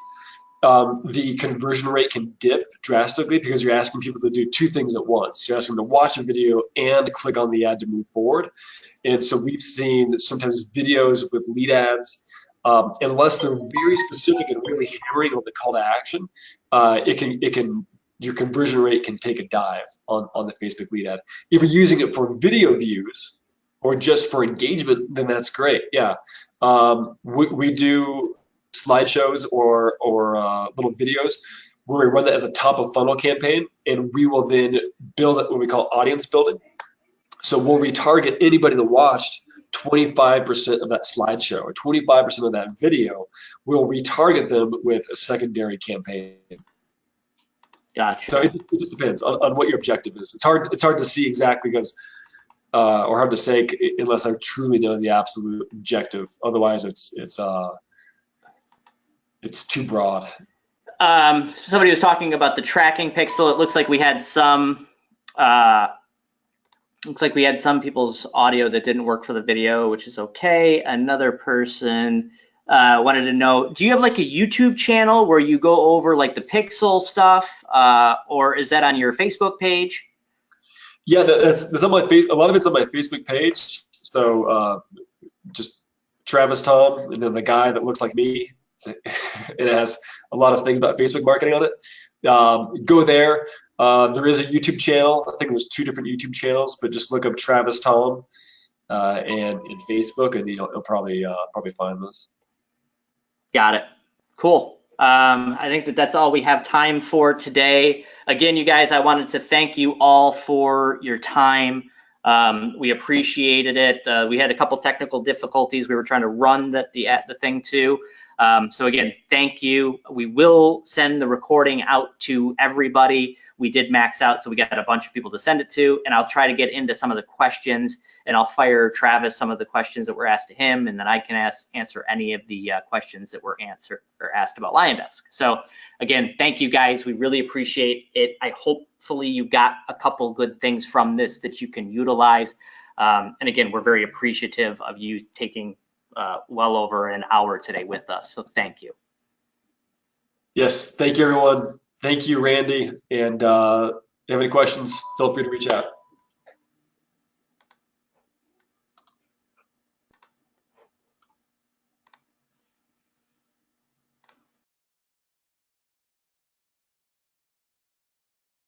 the conversion rate can dip drastically because you're asking people to do two things at once. You're asking them to watch a video and click on the ad to move forward. And so we've seen sometimes videos with lead ads, unless they're very specific and really hammering on the call to action, your conversion rate can take a dive on the Facebook lead ad. If you're using it for video views or just for engagement, then that's great. Yeah, we do slideshows or little videos where we run that as a top of funnel campaign, and we will then build it what we call audience building. So we'll retarget anybody that watched 25% of that slideshow or 25% of that video. We'll retarget them with a secondary campaign.
Gotcha.
So it just depends on what your objective is. It's hard to see exactly because, or hard to say unless I truly know the absolute objective. Otherwise, it's too broad.
Somebody was talking about the tracking pixel. It looks like we had some. Looks like we had some people's audio that didn't work for the video, which is okay. Another person wanted to know, do you have like a YouTube channel where you go over like the pixel stuff, or is that on your Facebook page?
Yeah, that's on my a lot of it's on my Facebook page. So just Travis Thom, and then the guy that looks like me. It has a lot of things about Facebook marketing on it. Go there. There is a YouTube channel. I think there's 2 different YouTube channels, but just look up Travis Thom and in Facebook, and you'll probably find those.
Got it. Cool. I think that's all we have time for today. Again, you guys, I wanted to thank you all for your time. We appreciated it. We had a couple technical difficulties. We were trying to run the thing too. So again, thank you. We will send the recording out to everybody. We did max out, so we got a bunch of people to send it to, and I'll try to get into some of the questions, and I'll fire Travis some of the questions that were asked to him, and then I can answer any of the questions that were asked about LionDesk. So again, thank you guys. We really appreciate it. Hopefully you got a couple good things from this that you can utilize. And again, we're very appreciative of you taking well over an hour today with us. So thank you.
Yes, thank you, everyone. Thank you, Randy. And if you have any questions, feel free to reach out.